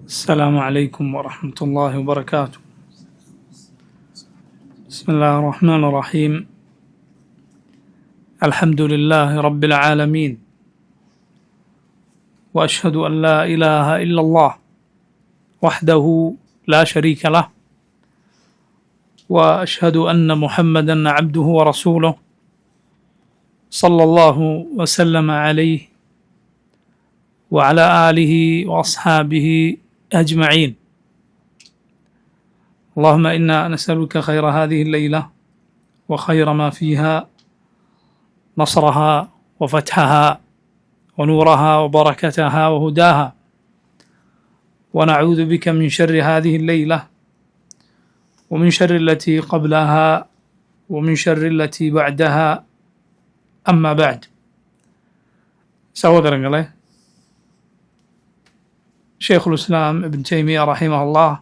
السلام عليكم ورحمة الله وبركاته. بسم الله الرحمن الرحيم. الحمد لله رب العالمين، وأشهد أن لا إله إلا الله وحده لا شريك له، وأشهد أن محمدا عبده ورسوله صلى الله وسلم عليه وعلى آله وأصحابه أجمعين. اللهم إنا نسألك خير هذه الليلة وخير ما فيها، نصرها وفتحها ونورها وبركتها وهداها، ونعوذ بك من شر هذه الليلة ومن شر التي قبلها ومن شر التي بعدها. أما بعد. സഹോദരങ്ങളെ, ഷെയ്ഖുൽ ഇസ്ലാം ഇബ്നു തൈമിയ്യ റഹിമഹുല്ലാഹ്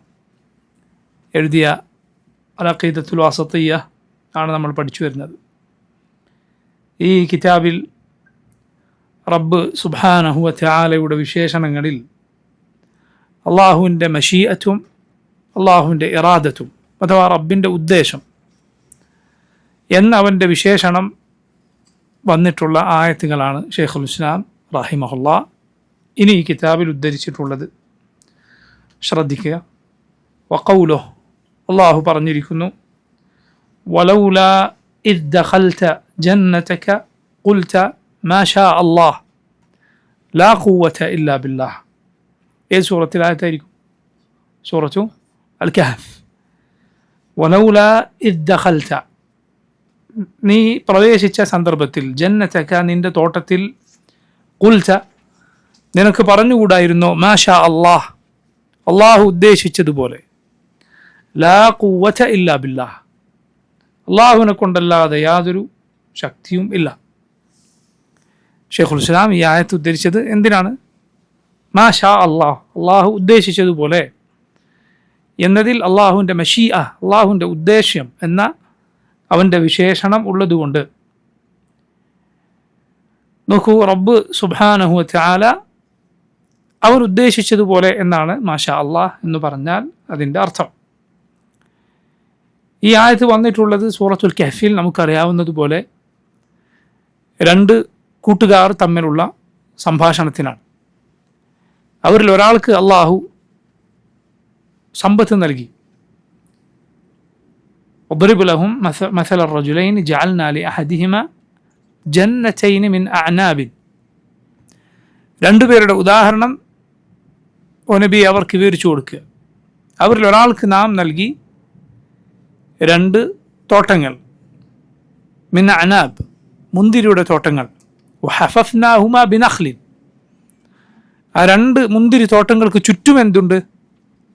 എഴുതിയ അൽ അഖീദത്തുൽ വാസിത്തിയ്യ ആണ് നമ്മൾ പഠിച്ചു വരുന്നത്. ഈ കിതാബിൽ റബ്ബ് സുബ്ഹാനഹു വ തആലയുടെ വിശേഷണങ്ങളിൽ അള്ളാഹുവിൻ്റെ മശീഅത്തും അള്ളാഹുവിൻ്റെ ഇറാദത്തും അഥവാ റബ്ബിൻ്റെ ഉദ്ദേശം എന്നവൻ്റെ വിശേഷണം വന്നിട്ടുള്ള ആയത്തുകളാണ് ഷെയ്ഖുൽ ഇസ്ലാം റഹിമഹുല്ലാഹ് ഇനി ഈ കിതാബിൽ ഉദ്ധരിച്ചിട്ടുള്ളത്. ശ്രദ്ധിക്കുക. വഖൗലുഹു, അള്ളാഹു പറഞ്ഞിരിക്കുന്നു, വലൗലാ ഇദ് ദഖൽത ജന്നതക ഖുൽത മാ ഷാ അല്ലാഹ് ലാ ഖുവത ഇല്ലാ ബില്ലാഹ്. ഏത് സൂറത്തിലായിട്ടായിരിക്കും? സൂറത്തു അൽ കഹഫ്. വലൗലാ ഇദ് ദഖൽത, നീ പ്രവേശിച്ച സന്ദർഭത്തിൽ, ജന്നതക, നിന്റെ തോട്ടത്തിൽ, ഖുൽത, നിനക്ക് പറഞ്ഞുകൂടായിരുന്നോ, മാ ഷാ അല്ലാഹ്, അള്ളാഹു ഉദ്ദേശിച്ചതുപോലെ, ലാ ഖുവത ഇല്ലാ ബില്ലാഹ്, അള്ളാഹുവിനെ കൊണ്ടല്ലാതെ യാതൊരു ശക്തിയും ഇല്ല. ഷെയ്ഖുൽ ഇസ്ലാം ഈ ആയത്ത് ഉദ്ധരിച്ചത് എന്തിനാണ്? മാ ഷാ അല്ലാഹ്, അള്ളാഹു ഉദ്ദേശിച്ചതുപോലെ എന്നതിൽ അള്ളാഹുവിൻ്റെ മശീഅ, അള്ളാഹുവിൻ്റെ ഉദ്ദേശ്യം എന്ന അവൻ്റെ വിശേഷണം ഉള്ളതുകൊണ്ട്. നോക്കൂ, റബ്ബ് സുബ്ഹാനഹു വ തആല അവർ ഉദ്ദേശിച്ചതുപോലെ എന്നാണ് മാഷാ അല്ലാഹ് എന്ന് പറഞ്ഞാൽ അതിൻ്റെ അർത്ഥം. ഈ ആയത്ത് വന്നിട്ടുള്ളത് സൂറത്തുൽ കഹ്ഫിൽ നമുക്കറിയാവുന്നതുപോലെ രണ്ട് കൂട്ടുകാർ തമ്മിലുള്ള സംഭാഷണത്തിനാണ്. അവരിൽ ഒരാൾക്ക് അള്ളാഹു സമ്പത്ത് നൽകി. اضرب لهم مثل الرجلين جعلنا لأحدهما جنتين من أعناب. രണ്ടുപേരുടെ ഉദാഹരണം നബി അവർക്ക് വിവരിച്ചു കൊടുക്കുക. അവരിൽ ഒരാൾക്ക് നാം നൽകി രണ്ട് തോട്ടങ്ങൾ, മിൻ അനാബ്, മുന്തിരിയുടെ തോട്ടങ്ങൾ, വഹഫഫ്നാഹുമാ ബിനഖ്ലിൻ, ആ രണ്ട് മുന്തിരി തോട്ടങ്ങൾക്ക് ചുറ്റും എന്തുണ്ട്?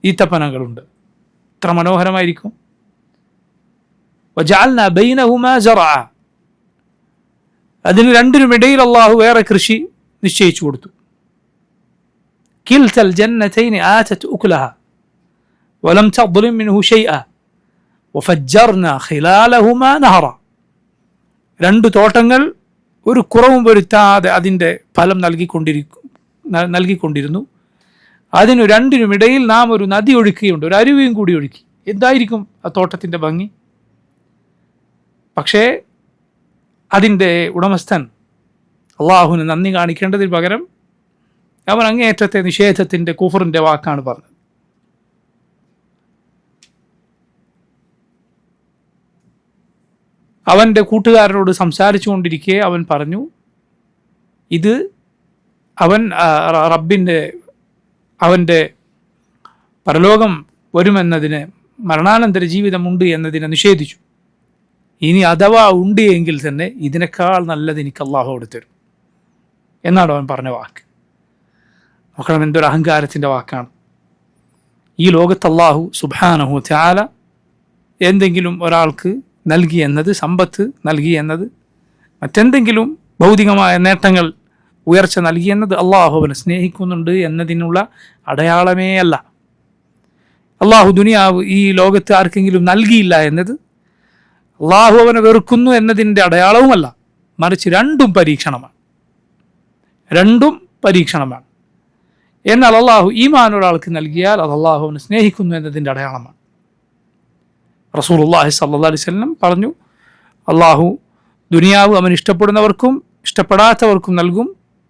ഈത്തപ്പനകളുണ്ട്. എത്ര മനോഹരമായിരിക്കും. വജഅൽനാ ബൈനഹുമാ സറഅ, അതിന് രണ്ടിനുമിടയിൽ അള്ളാഹു വേറെ കൃഷി നിശ്ചയിച്ചു കൊടുത്തു. കിൽതൽ ജന്നതൈനി ആതത് ഉക്ലഹ വലം തദ്ലിം മിൻഹു ഷൈഅ വഫജ്ജർനാ ഖിലാലഹുമാ നഹറ. രണ്ട് തോട്ടങ്ങൾ ഒരു കുറവും വരുത്താതെ അതിൻ്റെ ഫലം നൽകിക്കൊണ്ടിരുന്നു. അതിനു രണ്ടിനുമിടയിൽ നാം ഒരു നദി ഒഴുക്കുകയുണ്ട്, ഒരു അരുവിയും കൂടി ഒഴുക്കി. എന്തായിരിക്കും ആ തോട്ടത്തിൻ്റെ ഭംഗി? പക്ഷേ അതിൻ്റെ ഉടമസ്ഥൻ അള്ളാഹുവിന് നന്ദി കാണിക്കേണ്ടതിന് പകരം അവൻ അങ്ങേയറ്റത്തെ നിഷേധത്തിൻ്റെ, കുഫറിൻ്റെ വാക്കാണ് പറഞ്ഞത്. അവൻ്റെ കൂട്ടുകാരനോട് സംസാരിച്ചു കൊണ്ടിരിക്കെ അവൻ പറഞ്ഞു, ഇത് അവൻ്റെ പരലോകം വരുമെന്നതിന്, മരണാനന്തര ജീവിതമുണ്ട് എന്നതിനെ നിഷേധിച്ചു. ഇനി അഥവാ ഉണ്ട് എങ്കിൽ തന്നെ ഇതിനേക്കാൾ നല്ലത് എനിക്ക് അള്ളാഹുവോട് തരും എന്നാണ് അവൻ പറഞ്ഞ വാക്ക്. നോക്കണം, എന്തൊരു അഹങ്കാരത്തിൻ്റെ വാക്കാണ്. ഈ ലോകത്ത് അള്ളാഹു സുബ്ഹാനഹു വ തആല എന്തെങ്കിലും ഒരാൾക്ക് നൽകി എന്നത്, സമ്പത്ത് നൽകി എന്നത്, മറ്റെന്തെങ്കിലും ഭൗതികമായ നേട്ടങ്ങൾ, ഉയർച്ച നൽകി എന്നത് അള്ളാഹു അവനെ സ്നേഹിക്കുന്നുണ്ട് എന്നതിനുള്ള അടയാളമേ അല്ല. അള്ളാഹു ദുനിയാവ് ഈ ലോകത്ത് ആർക്കെങ്കിലും നൽകിയില്ല എന്നത് അള്ളാഹു അവനെ വെറുക്കുന്നു എന്നതിൻ്റെ അടയാളവുമല്ല. മറിച്ച് രണ്ടും പരീക്ഷണമാണ്. എന്നാൽ അള്ളാഹു ഈമാൻ ഒരാൾക്ക് നൽകിയാൽ അത് അള്ളാഹു അവനെ സ്നേഹിക്കുന്നു എന്നതിൻ്റെ അടയാളമാണ്. റസൂലുള്ളാഹി സ്വല്ലല്ലാഹു അലൈഹി വസല്ലം പറഞ്ഞു, അള്ളാഹു ദുനിയാവ് അവൻ ഇഷ്ടപ്പെടുന്നവർക്കും ഇഷ്ടപ്പെടാത്തവർക്കും നൽകും,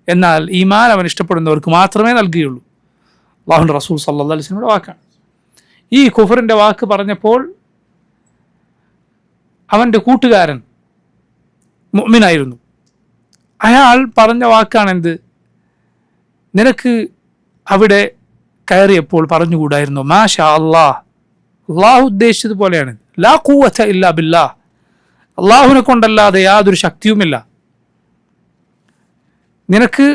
എന്നാൽ ഈമാൻ അവൻ ഇഷ്ടപ്പെടുന്നവർക്ക് മാത്രമേ നൽകുകയുള്ളൂ. അള്ളാഹുവിൻ്റെ റസൂൽ സ്വല്ലല്ലാഹു അലൈഹി വസല്ലമയുടെ വാക്കാണ്. ഈ കുഫറിൻ്റെ വാക്ക് പറഞ്ഞപ്പോൾ അവൻ്റെ കൂട്ടുകാരൻ മുഅ്മിനായിരുന്നു. അയാൾ പറഞ്ഞ വാക്കാണെന്ത്? നിനക്ക് അവിടെ കയറിയപ്പോൾ പറഞ്ഞുകൂടായിരുന്നു മാഷാ അല്ലാഹ്, അള്ളാഹു ഉദ്ദേശിച്ചതുപോലെയാണ്, ലാ ഖുവത ഇല്ലാ ബില്ലാഹ്, അള്ളാഹുവിനെ കൊണ്ടല്ലാതെ യാതൊരു ശക്തിയുമില്ല. നിനക്ക്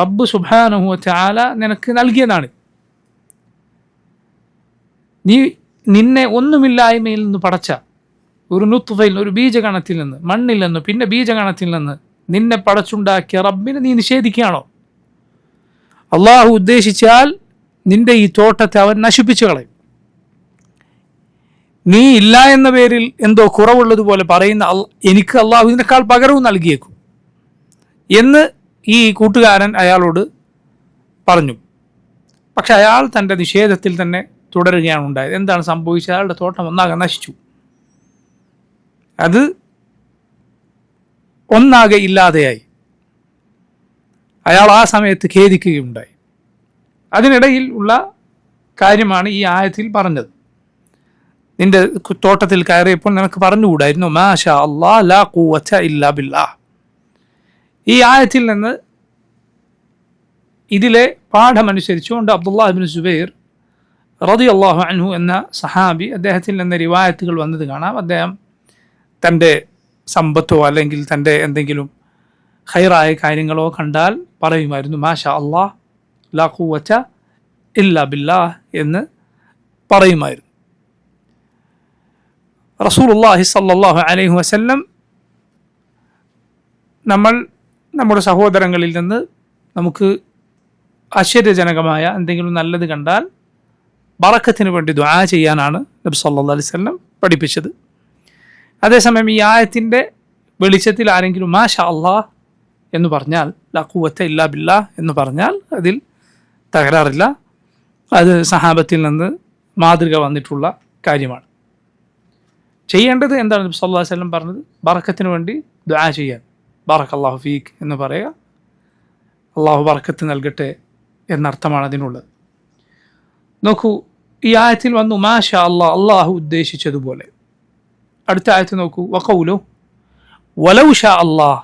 റബ്ബ് സുബ്ഹാനഹു വ തആല നിനക്ക് നൽകിയതാണ്. നിന്നെ ഒന്നുമില്ലായ്മയിൽ നിന്ന് പടച്ച ഒരു നുത്ഫയിൽ, ഒരു ബീജഗണത്തിൽ നിന്ന്, മണ്ണിൽ നിന്ന്, പിന്നെ ബീജഗണത്തിൽ നിന്ന് നിന്നെ പടച്ചുണ്ടാക്കിയ റബ്ബിനെ നീ നിഷേധിക്കുകയാണോ? അള്ളാഹു ഉദ്ദേശിച്ചാൽ നിന്റെ ഈ തോട്ടത്തെ അവൻ നശിപ്പിച്ചു കളയും. നീ ഇല്ല എന്ന പേരിൽ എന്തോ കുറവുള്ളതുപോലെ പറയുന്ന എനിക്ക് അള്ളാഹു ഇതിനേക്കാൾ പകരവും നൽകിയേക്കും എന്ന് ഈ കൂട്ടുകാരൻ അയാളോട് പറഞ്ഞു. പക്ഷെ അയാൾ തൻ്റെ നിഷേധത്തിൽ തന്നെ തുടരുകയാണ് ഉണ്ടായത്. എന്താണ് സംഭവിച്ചത്? അയാളുടെ തോട്ടം ഒന്നാകെ നശിച്ചു. അത് ഒന്നാകെ ഇല്ലാതെയായി. അയാൾ ആ സമയത്ത് ഖേദിക്കുകയുണ്ടായി. അതിനിടയിൽ ഉള്ള കാര്യമാണ് ഈ ആയത്തിൽ പറഞ്ഞത്. നിന്റെ തോട്ടത്തിൽ കയറിയപ്പോൾ നിനക്ക് പറഞ്ഞുകൂടായിരുന്നു മാഷാ അല്ലാഹ് ലാ ഖുവത ഇല്ലാ ബില്ലാഹ്. ഈ ആയത്തിൽ നിന്ന് ഇതിലെ പാഠമനുസരിച്ചുകൊണ്ട് അബ്ദുല്ലാഹ് ഇബ്നു സുബൈർ റളിയല്ലാഹു അൻഹു എന്ന സഹാബി, അദ്ദേഹത്തിൽ നിന്ന് റിവായത്തുകൾ വന്നത് കാണാം. അദ്ദേഹം തൻ്റെ സമ്പത്തോ അല്ലെങ്കിൽ തൻ്റെ എന്തെങ്കിലും ഖൈറായ കാര്യങ്ങളോ കണ്ടാൽ പറയുമായിരുന്നു മാഷാ അല്ലാഹ് ലാ ഖുവത ഇല്ലാ ബില്ലാഹ് എന്ന് പറയുമായിരുന്നു. റസൂലുള്ളാഹി സ്വല്ലല്ലാഹു അലൈഹി വസല്ലം നമ്മുടെ സഹോദരങ്ങളിൽ നിന്ന് നമുക്ക് ആശ്ചര്യജനകമായ എന്തെങ്കിലും നല്ലത് കണ്ടാൽ ബറക്കത്തിന് വേണ്ടി ദുആ ചെയ്യാനാണ് നബി സല്ലല്ലാഹു അലൈഹി വസല്ലം പഠിപ്പിച്ചത്. അതേസമയം ഈ ആയത്തിൻ്റെ വെളിച്ചത്തിൽ ആരെങ്കിലും മാഷാ അല്ലാഹ് എന്ന് പറഞ്ഞാൽ, ലാ ഖുവത ഇല്ലാ ബില്ലാഹ് എന്ന് പറഞ്ഞാൽ അതിൽ തകരാറില്ല. അത് സഹാബത്തിൽ നിന്ന് മാതൃക വന്നിട്ടുള്ള കാര്യമാണ്. ചെയ്യേണ്ടത് എന്താണ്? നബി സല്ലല്ലാഹു അലൈഹി വസല്ലം പറഞ്ഞത് ബറക്കത്തിന് വേണ്ടി ദുആ ചെയ്യാൻ, ബറക്കല്ലാഹു ഫീക്ക് എന്ന് പറയുക, അള്ളാഹു ബറക്കത്ത് നൽകട്ടെ എന്നർത്ഥമാണ് അതിനുള്ളത്. നോക്കൂ, ഈ ആയത്തിൽ വന്നു മാഷാ അല്ലാഹ്, അള്ളാഹു ഉദ്ദേശിച്ചതുപോലെ. അടുത്ത ആയത്ത് നോക്കൂ, വഖൗലു വലൗ ഷാ അല്ലാഹ്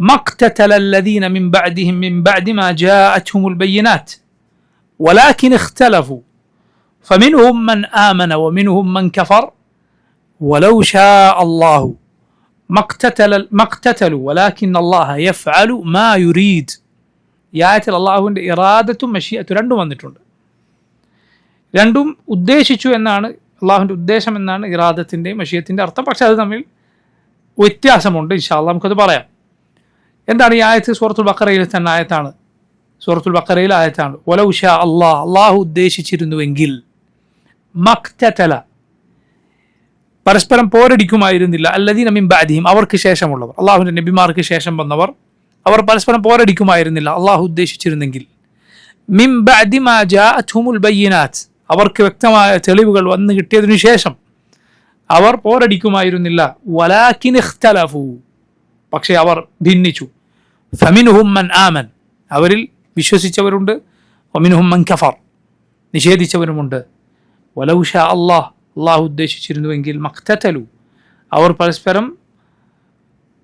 മഖ്തതല الذين من بعدهم من بعد ما جاءتهم البينات ولكن اختلفوا فمنهم من آمن ومنهم من كفر ولو شاء الله ما اقتتلوا ولكن الله يفعل ما يريد. ഈ ആയത്തിൽ അള്ളാഹുവിൻ്റെ ഇറാദത്തും മശിയത്തും രണ്ടും വന്നിട്ടുണ്ട്. രണ്ടും ഉദ്ദേശിച്ചു എന്നാണ് അള്ളാഹുവിൻ്റെ ഉദ്ദേശം എന്നാണ് ഇറാദത്തിൻ്റെയും മശിയത്തിൻ്റെ അർത്ഥം. പക്ഷെ അത് തമ്മിൽ വ്യത്യാസമുണ്ട്. ഇൻഷാ അല്ലാഹ് നമുക്കത് പറയാം. എന്താണ് ഈ ആയത്ത്? സൂറത്തുൽ ബഖറയിൽ തന്നെ ആയത്താണ്. സൂറത്തുൽ ബഖറയിലെ ആയത്താണ്. വലൗ ഷാ അല്ലാഹ്, അള്ളാഹു ഉദ്ദേശിച്ചിരുന്നുവെങ്കിൽ, മഖ്തതല പരസ്പരം പോരടിക്കുമായിരുന്നില്ല, അല്ലദീന മിൻ ബഅദിഹിം അവർക്ക് ശേഷമുള്ളവർ, അള്ളാഹുവിൻ്റെ നബിമാർക്ക് ശേഷം വന്നവർ, അവർ പരസ്പരം പോരടിക്കുമായിരുന്നില്ല അള്ളാഹു ഉദ്ദേശിച്ചിരുന്നെങ്കിൽ. മിൻ ബഅദി മാ ജാഅത്ഹുമുൽ ബയ്യിനാത്ത്, അവർക്ക് വ്യക്തമായ തെളിവുകൾ വന്നു കിട്ടിയതിനു ശേഷം അവർ പോരടിക്കുമായിരുന്നില്ല. വലാകിൻ ഇഖ്തലഫു, പക്ഷേ അവർ ഭിന്നിച്ചു. ഫമിൻഹും മൻ ആമൻ, അവരിൽ വിശ്വസിച്ചവരുണ്ട്. വമിൻഹും മൻ കഫർ, നിഷേധിച്ചവരുമുണ്ട്. വലൗ ഷാ അല്ലാഹ്, അള്ളാഹു ഉദ്ദേശിച്ചിരുന്നുവെങ്കിൽ മഖ്തതലു, അവർ പരസ്പരം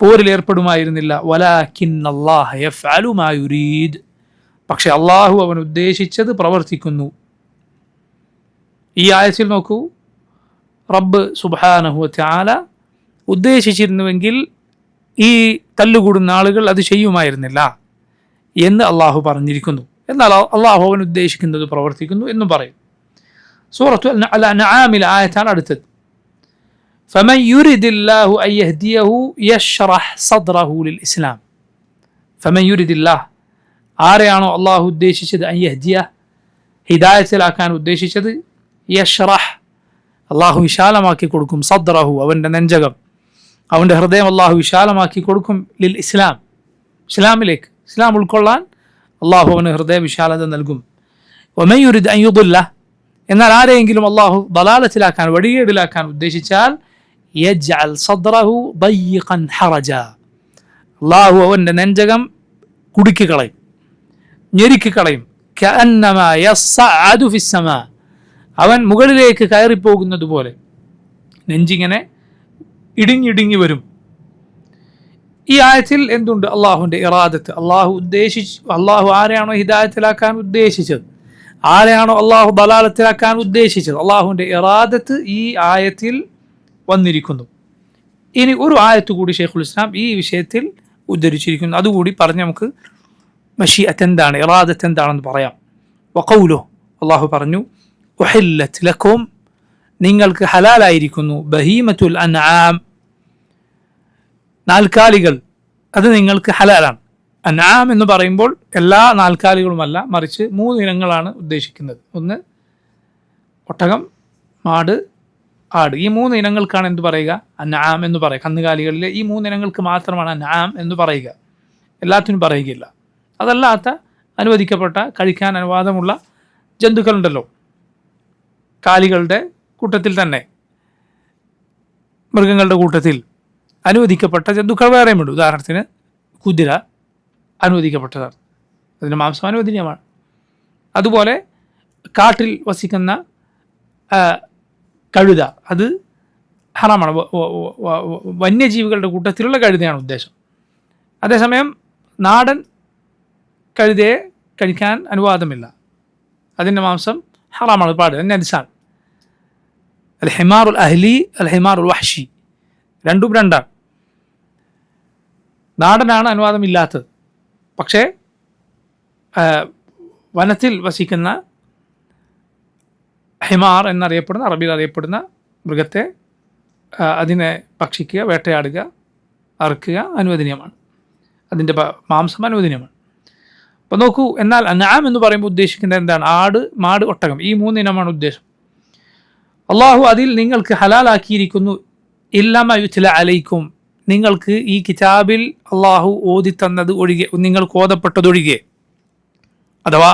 പോരിലേർപ്പെടുമായിരുന്നില്ല. വലാകിൻ അല്ലാഹ യഫ്അലു മാ യുരീദ്, പക്ഷെ അള്ളാഹു അവൻ ഉദ്ദേശിച്ചത് പ്രവർത്തിക്കുന്നു. ഈ ആയത്തിൽ നോക്കൂ, റബ്ബ് സുബ്ഹാനഹു വ തആല ഉദ്ദേശിച്ചിരുന്നുവെങ്കിൽ ഈ തല്ലുകൂടുന്ന ആളുകൾ അത് ചെയ്യുമായിരുന്നില്ല എന്ന് അള്ളാഹു പറഞ്ഞിരിക്കുന്നു. എന്നാൽ അള്ളാഹു അവൻ ഉദ്ദേശിക്കുന്നത് പ്രവർത്തിക്കുന്നു എന്നും പറയും. സൂറത്തു അൽ-അൻആമിലെ ആയത്താണ് അടുത്തത്. فمن يرد الله أن يهديه يشرح صدره للإسلام. فمن يرد الله, ആരെയാണോ അള്ളാഹു ഉദ്ദേശിച്ചത് അൻ യഹ്ദിയ, ഹിദായത്തിലാക്കാൻ ഉദ്ദേശിച്ചത്, യഷ്റഹ്, അള്ളാഹു വിശാലമാക്കി കൊടുക്കും, സദ്റഹു അവൻ്റെ നെഞ്ചകം, അവൻ്റെ ഹൃദയം അള്ളാഹു വിശാലമാക്കി കൊടുക്കും, ലിൽ ഇസ്ലാം ഇസ്ലാമിലേക്ക്, ഇസ്ലാം ഉൾക്കൊള്ളാൻ അള്ളാഹു അവന് ഹൃദയ വിശാലത നൽകും. വമൻ യുരിദ് അൻ യുദില്ല, എന്നാൽ ആരെയെങ്കിലും അള്ളാഹു ദലാലത്തിലാക്കാൻ, വഴികേടിലാക്കാൻ ഉദ്ദേശിച്ചാൽ യജ്അൽ സദ്റഹു ദയ്യിഖൻ ഹറജ, അള്ളാഹു അവൻ്റെ നെഞ്ചകം കുടുക്കി കളയും, ഞെരുക്കി കളയും. കഅന്നമാ യസ്അദു ഫിസ്സമാ, അവൻ മുകളിലേക്ക് കയറിപ്പോകുന്നത് പോലെ നെഞ്ചിങ്ങനെ ഇടുങ്ങിടുങ്ങി വരും. ഈ ആയത്തിൽ എന്തുണ്ട്? അള്ളാഹുവിൻ്റെ ഇറാദത്ത്, അള്ളാഹു ആരെയാണോ ഹിദായത്തിലാക്കാൻ ഉദ്ദേശിച്ചത്, ആരെയാണോ അള്ളാഹു ദലാലത്തിലാക്കാൻ ഉദ്ദേശിച്ചത്, അള്ളാഹുവിൻ്റെ ഇറാദത്ത് ഈ ആയത്തിൽ വന്നിരിക്കുന്നു. ഇനി ഒരു ആയത്ത് കൂടി ഷെയ്ഖുൽ ഇസ്ലാം ഈ വിഷയത്തിൽ ഉദ്ധരിച്ചിരിക്കുന്നു. അതുകൂടി പറഞ്ഞ് നമുക്ക് മശീഅത്ത് എന്താണ്, ഇറാദത്ത് എന്താണെന്ന് പറയാം. വഖൗലു, അള്ളാഹു പറഞ്ഞു, ഉഹില്ലത് ലക്കും, നിങ്ങൾക്ക് ഹലാലായിരിക്കുന്നു, ബഹീമത്തുൽ അൻആം, നാൽക്കാലികൾ, അത് നിങ്ങൾക്ക് ഹലാലാണ്. അൻആം എന്ന് പറയുമ്പോൾ എല്ലാ നാൽക്കാലികളുമല്ല, മറിച്ച് 3 ഇനങ്ങളാണ് ഉദ്ദേശിക്കുന്നത്. ഒന്ന് ഒട്ടകം, മാട്, ആട്. ഈ 3 ഇനങ്ങൾക്കാണ് എന്ത് പറയുക? അൻആം എന്ന് പറയുക. കന്നുകാലികളിലെ ഈ 3 ഇനങ്ങൾക്ക് മാത്രമാണ് അൻആം എന്ന് പറയുക, എല്ലാത്തിനും പറയുകയില്ല. അതല്ലാത്ത അനുവദിക്കപ്പെട്ട, കഴിക്കാൻ അനുവാദമുള്ള ജന്തുക്കളുണ്ടല്ലോ, കാലികളുടെ കൂട്ടത്തിൽ തന്നെ, മൃഗങ്ങളുടെ കൂട്ടത്തിൽ അനുവദിക്കപ്പെട്ട ജന്തുക്കൾ വേറെയുമുണ്ട്. ഉദാഹരണത്തിന് കുതിര അനുവദിക്കപ്പെട്ടതാണ്, അതിൻ്റെ മാംസം അനുവദനീയമാണ്. അതുപോലെ കാട്ടിൽ വസിക്കുന്ന കഴുത, അത് ഹറാമാണ്, വന്യജീവികളുടെ കൂട്ടത്തിലുള്ള കഴുതയാണ് ഉദ്ദേശം. അതേസമയം നാടൻ കഴുതയെ കഴിക്കാൻ അനുവാദമില്ല, അതിൻ്റെ മാംസം ഹറാമാണ്, പാടില്ല, നജസാണ്. അൽ ഹിമാറുൽ അഹ്ലി, അൽ ഹിമാറുൽ വഹ്ഷി, രണ്ടും രണ്ടാണ്. നാടനാണ് അനുവാദമില്ലാത്തത്. പക്ഷേ വനത്തിൽ വസിക്കുന്ന ഹിമാർ എന്നറിയപ്പെടുന്ന, അറബിയിൽ അറിയപ്പെടുന്ന മൃഗത്തെ, അതിനെ ഭക്ഷിക്കുക, വേട്ടയാടുക, അറുക്കുക അനുവദനീയമാണ്, അതിൻ്റെ മാംസം അനുവദനീയമാണ്. അപ്പോൾ നോക്കൂ, എന്നാൽ അൻആം എന്ന് പറയുമ്പോൾ ഉദ്ദേശിക്കുന്നത് എന്താണ്? ആട്, മാട്, ഒട്ടകം, ഈ 3 ഇനമാണ് ഉദ്ദേശം. അള്ളാഹു അതിൽ നിങ്ങൾക്ക് ഹലാലാക്കിയിരിക്കുന്നു, ഇല്ലമ യുത്ല അലൈക്കും, നിങ്ങൾക്ക് ഈ കിതാബിൽ അള്ളാഹു ഓതി തന്നത് ഒഴികെ, നിങ്ങൾക്ക് ഓതപ്പെട്ടതൊഴികെ, അഥവാ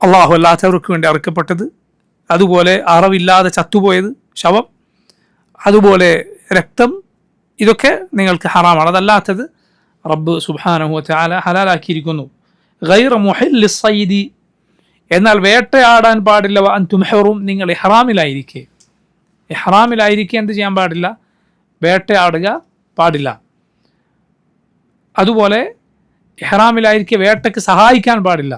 അള്ളാഹു അല്ലാത്തവർക്ക് വേണ്ടി അറുക്കപ്പെട്ടത്, അതുപോലെ അറവില്ലാതെ ചത്തുപോയത്, ശവം, അതുപോലെ രക്തം, ഇതൊക്കെ നിങ്ങൾക്ക് ഹറാമാണ്. അതല്ലാത്തത് റബ്ബ് സുബ്ഹാനഹു വ തആല ഹലാലാക്കിയിരിക്കുന്നു. ഗൈറ മുഹില്ലിസ് സയ്യിദി, എന്നാൽ വേട്ടയാടാൻ പാടില്ല. വ അൻതും ഹുറും, നിങ്ങൾ ഇഹ്റാമിലായിരിക്കെ, ഇഹ്റാമിലായിരിക്കെ എന്ത് ചെയ്യാൻ പാടില്ല? വേട്ടയാടുക പാടില്ല. അതുപോലെ ഇഹ്റാമിലായിരിക്കെ വേട്ടയ്ക്ക് സഹായിക്കാൻ പാടില്ല.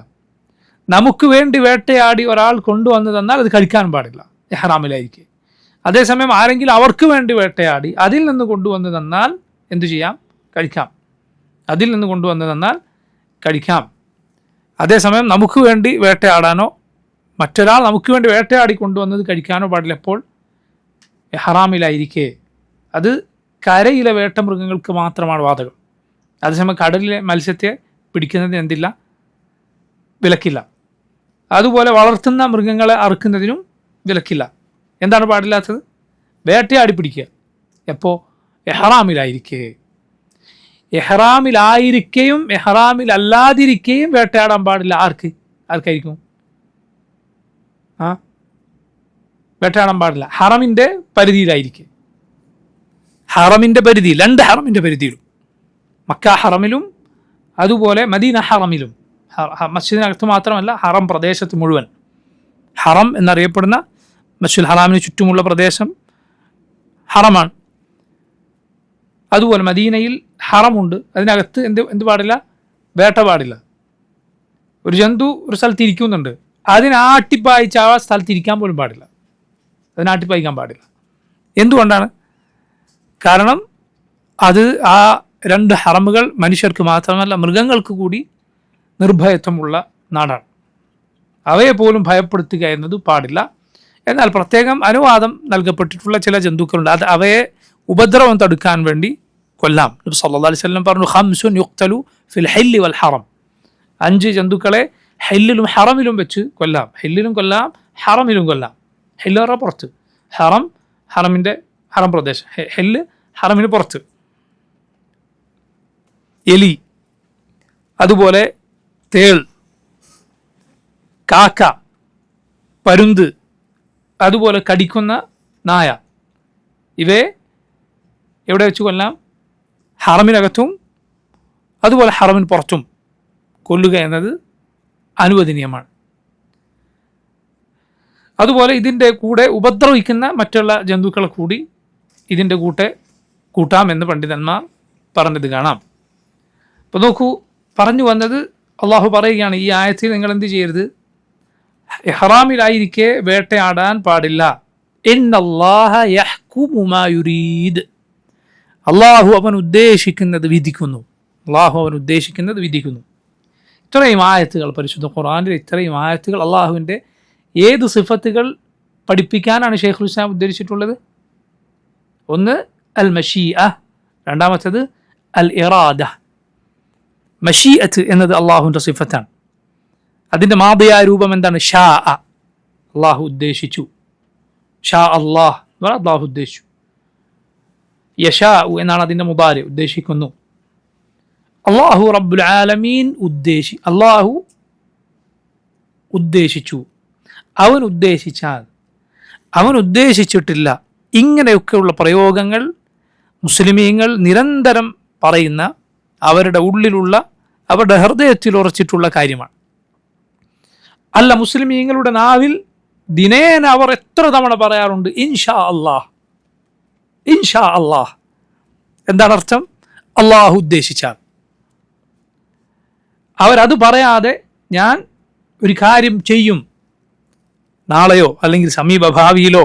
നമുക്ക് വേണ്ടി വേട്ടയാടി ഒരാൾ കൊണ്ടുവന്നു തന്നാൽ അത് കഴിക്കാൻ പാടില്ല ഇഹ്റാമിലായിരിക്കെ. അതേസമയം ആരെങ്കിലും അവർക്ക് വേണ്ടി വേട്ടയാടി അതിൽ നിന്ന് കൊണ്ടുവന്ന് തന്നാൽ എന്തു ചെയ്യാം? കഴിക്കാം. അതിൽ നിന്ന് കൊണ്ടുവന്ന് തന്നാൽ കഴിക്കാം. അതേസമയം നമുക്ക് വേണ്ടി വേട്ടയാടാനോ മറ്റൊരാൾ നമുക്ക് വേണ്ടി വേട്ടയാടി കൊണ്ടുവന്നത് കഴിക്കാനോ പാടില്ല. എപ്പോൾ? ഇഹ്റാമിലായിരിക്കെ. അത് കരയിലെ വേട്ടമൃഗങ്ങൾക്ക് മാത്രമാണ് ബാധകം. അതേസമയം കടലിലെ മത്സ്യത്തെ പിടിക്കുന്നതിന് എന്തില്ല? വിലക്കില്ല. അതുപോലെ വളർത്തുന്ന മൃഗങ്ങളെ അറുക്കുന്നതിനും വിലക്കില്ല. എന്താണ് പാടില്ലാത്തത്? വേട്ടയാടി പിടിക്കുക. എപ്പോൾ? ഇഹ്റാമിലായിരിക്കെ. ഇഹ്റാമിലായിരിക്കെയും ഇഹ്റാമിലല്ലാതിരിക്കുകയും വേട്ടയാടാൻ പാടില്ല. ആർക്കായിരിക്കും? വേട്ടയാടാൻ പാടില്ല. ഹറമിൻ്റെ പരിധിയിലായിരിക്കും. ഹറമിൻ്റെ പരിധി, 2 ഹറമിൻ്റെ പരിധിയിലും, മക്ക ഹറമിലും അതുപോലെ മദീന ഹറമിലും, മസ്ജിദിനകത്ത് മാത്രമല്ല ഹറം പ്രദേശത്ത് മുഴുവൻ. ഹറം എന്നറിയപ്പെടുന്ന മസ്ജിദുൽ ഹറാമിന് ചുറ്റുമുള്ള പ്രദേശം ഹറമാണ്. അതുപോലെ മദീനയിൽ ഹറമുണ്ട്, അതിനകത്ത് എന്ത് പാടില്ല? വേട്ട പാടില്ല. ഒരു ജന്തു ഒരു സ്ഥലത്ത് ഇരിക്കുന്നുണ്ട്, അതിനാട്ടിപ്പായിച്ച് ആ സ്ഥലത്ത് ഇരിക്കാൻ പോലും പാടില്ല, അതിനാട്ടിപ്പായിക്കാൻ പാടില്ല. എന്തുകൊണ്ടാണ്? കാരണം അത് ആ 2 ഹറമുകൾ മനുഷ്യർക്ക് മാത്രമല്ല മൃഗങ്ങൾക്ക് കൂടി നിർഭയത്വമുള്ള നാടാണ്. അവയെ പോലും ഭയപ്പെടുത്തുക എന്നത് പാടില്ല. എന്നാൽ പ്രത്യേകം അനുവാദം നൽകപ്പെട്ടിട്ടുള്ള ചില ജന്തുക്കളുണ്ട്, അത് അവയെ ഉപദ്രവം തടുക്കാൻ വേണ്ടി കൊല്ലാം. നബി സല്ലല്ലാഹു അലൈഹി വസല്ലം പറഞ്ഞു, 5 യുഖ്തലു ഫിൽ ഹില്ലി വൽ ഹറം, 5 ജന്തുക്കളെ ഹില്ലിലും ഹറമിലും വെച്ച് കൊല്ലാം. ഹില്ലിലും കൊല്ലാം, ഹറമിലും കൊല്ലാം. ഹില്ല് പറഞ്ഞാൽ പുറത്ത്, ഹറം പ്രദേശം, ഹില്ല് ഹറമിന് പുറത്ത്. എലി, അതുപോലെ തേൾ, കാക്ക, പരുന്ത്, അതുപോലെ കടിക്കുന്ന നായ, ഇവയെ എവിടെ വെച്ച് കൊല്ലാം? ഹറമിനകത്തും അതുപോലെ ഹറമിന് പുറത്തും കൊല്ലുക എന്നത് അനുവദനീയമാണ്. അതുപോലെ ഇതിൻ്റെ കൂടെ ഉപദ്രവിക്കുന്ന മറ്റുള്ള ജന്തുക്കളെ കൂടി ഇതിൻ്റെ കൂട്ടാമെന്ന് പണ്ഡിതന്മാർ പറഞ്ഞത് കാണാം. അപ്പോൾ നോക്കൂ, പറഞ്ഞു വന്നത് അള്ളാഹു പറയുകയാണ്, ഈ ആയത്തിൽ നിങ്ങൾ എന്ത് ചെയ്യരുത്? ഇഹ്റാമിലായിരിക്കെ വേട്ടയാടാൻ പാടില്ല. ഇന്നല്ലാഹ യഹ്കുമു മാ യുരീദ്. അള്ളാഹു അവൻ ഉദ്ദേശിക്കുന്നത് വിധിക്കുന്നു. അള്ളാഹു അവൻ ഉദ്ദേശിക്കുന്നത് വിധിക്കുന്നു. ഇത്രയും ആയത്തുകൾ, പരിശുദ്ധ ഖുർആനിൽ ഇത്രയും ആയത്തുകൾ അള്ളാഹുവിൻ്റെ ഏത് സിഫത്തുകൾ പഠിപ്പിക്കാനാണ് ഷെയ്ഖുൽ ഇസ്ലാം ഉദ്ദേശിച്ചിട്ടുള്ളത്? ഒന്ന് അൽ മഷീഅ, രണ്ടാമത്തേത് അൽ ഇറാദ. മഷീഅത്ത് എന്നത് അള്ളാഹുവിൻ്റെ സിഫത്താണ്. അതിൻ്റെ മാദിയായ രൂപം എന്താണ്? ഷാ അ, അള്ളാഹു ഉദ്ദേശിച്ചു. ഷാ അള്ളാഹ് എന്ന് പറഞ്ഞാൽ അള്ളാഹു ഉദ്ദേശിച്ചു. യഷാ എന്നാണ് അതിൻ്റെ മുദാരി, ഉദ്ദേശിക്കുന്നു. അള്ളാഹു റബ്ബുൽ ആലമീൻ അള്ളാഹു ഉദ്ദേശിച്ചു. അവൻ ഉദ്ദേശിച്ചാൽ, അവൻ ഉദ്ദേശിച്ചിട്ടില്ല. ഇങ്ങനെയൊക്കെയുള്ള പ്രയോഗങ്ങൾ മുസ്ലിമീങ്ങൾ നിരന്തരം പറയുന്ന, അവരുടെ ഉള്ളിലുള്ള, അവരുടെ ഹൃദയത്തിൽ ഉറച്ചിട്ടുള്ള കാര്യമാണ്. അല്ല, മുസ്ലിമീങ്ങളുടെ നാവിൽ ദിനേന അവർ എത്ര തവണ പറയാറുണ്ട് ഇൻഷാ അള്ളാഹ്, ഇൻഷാ അള്ളാഹ്. എന്താണ് അർത്ഥം? അള്ളാഹു ഉദ്ദേശിച്ചാൽ. അവരത് പറയാതെ ഞാൻ ഒരു കാര്യം ചെയ്യും, നാളെയോ അല്ലെങ്കിൽ സമീപഭാവിയിലോ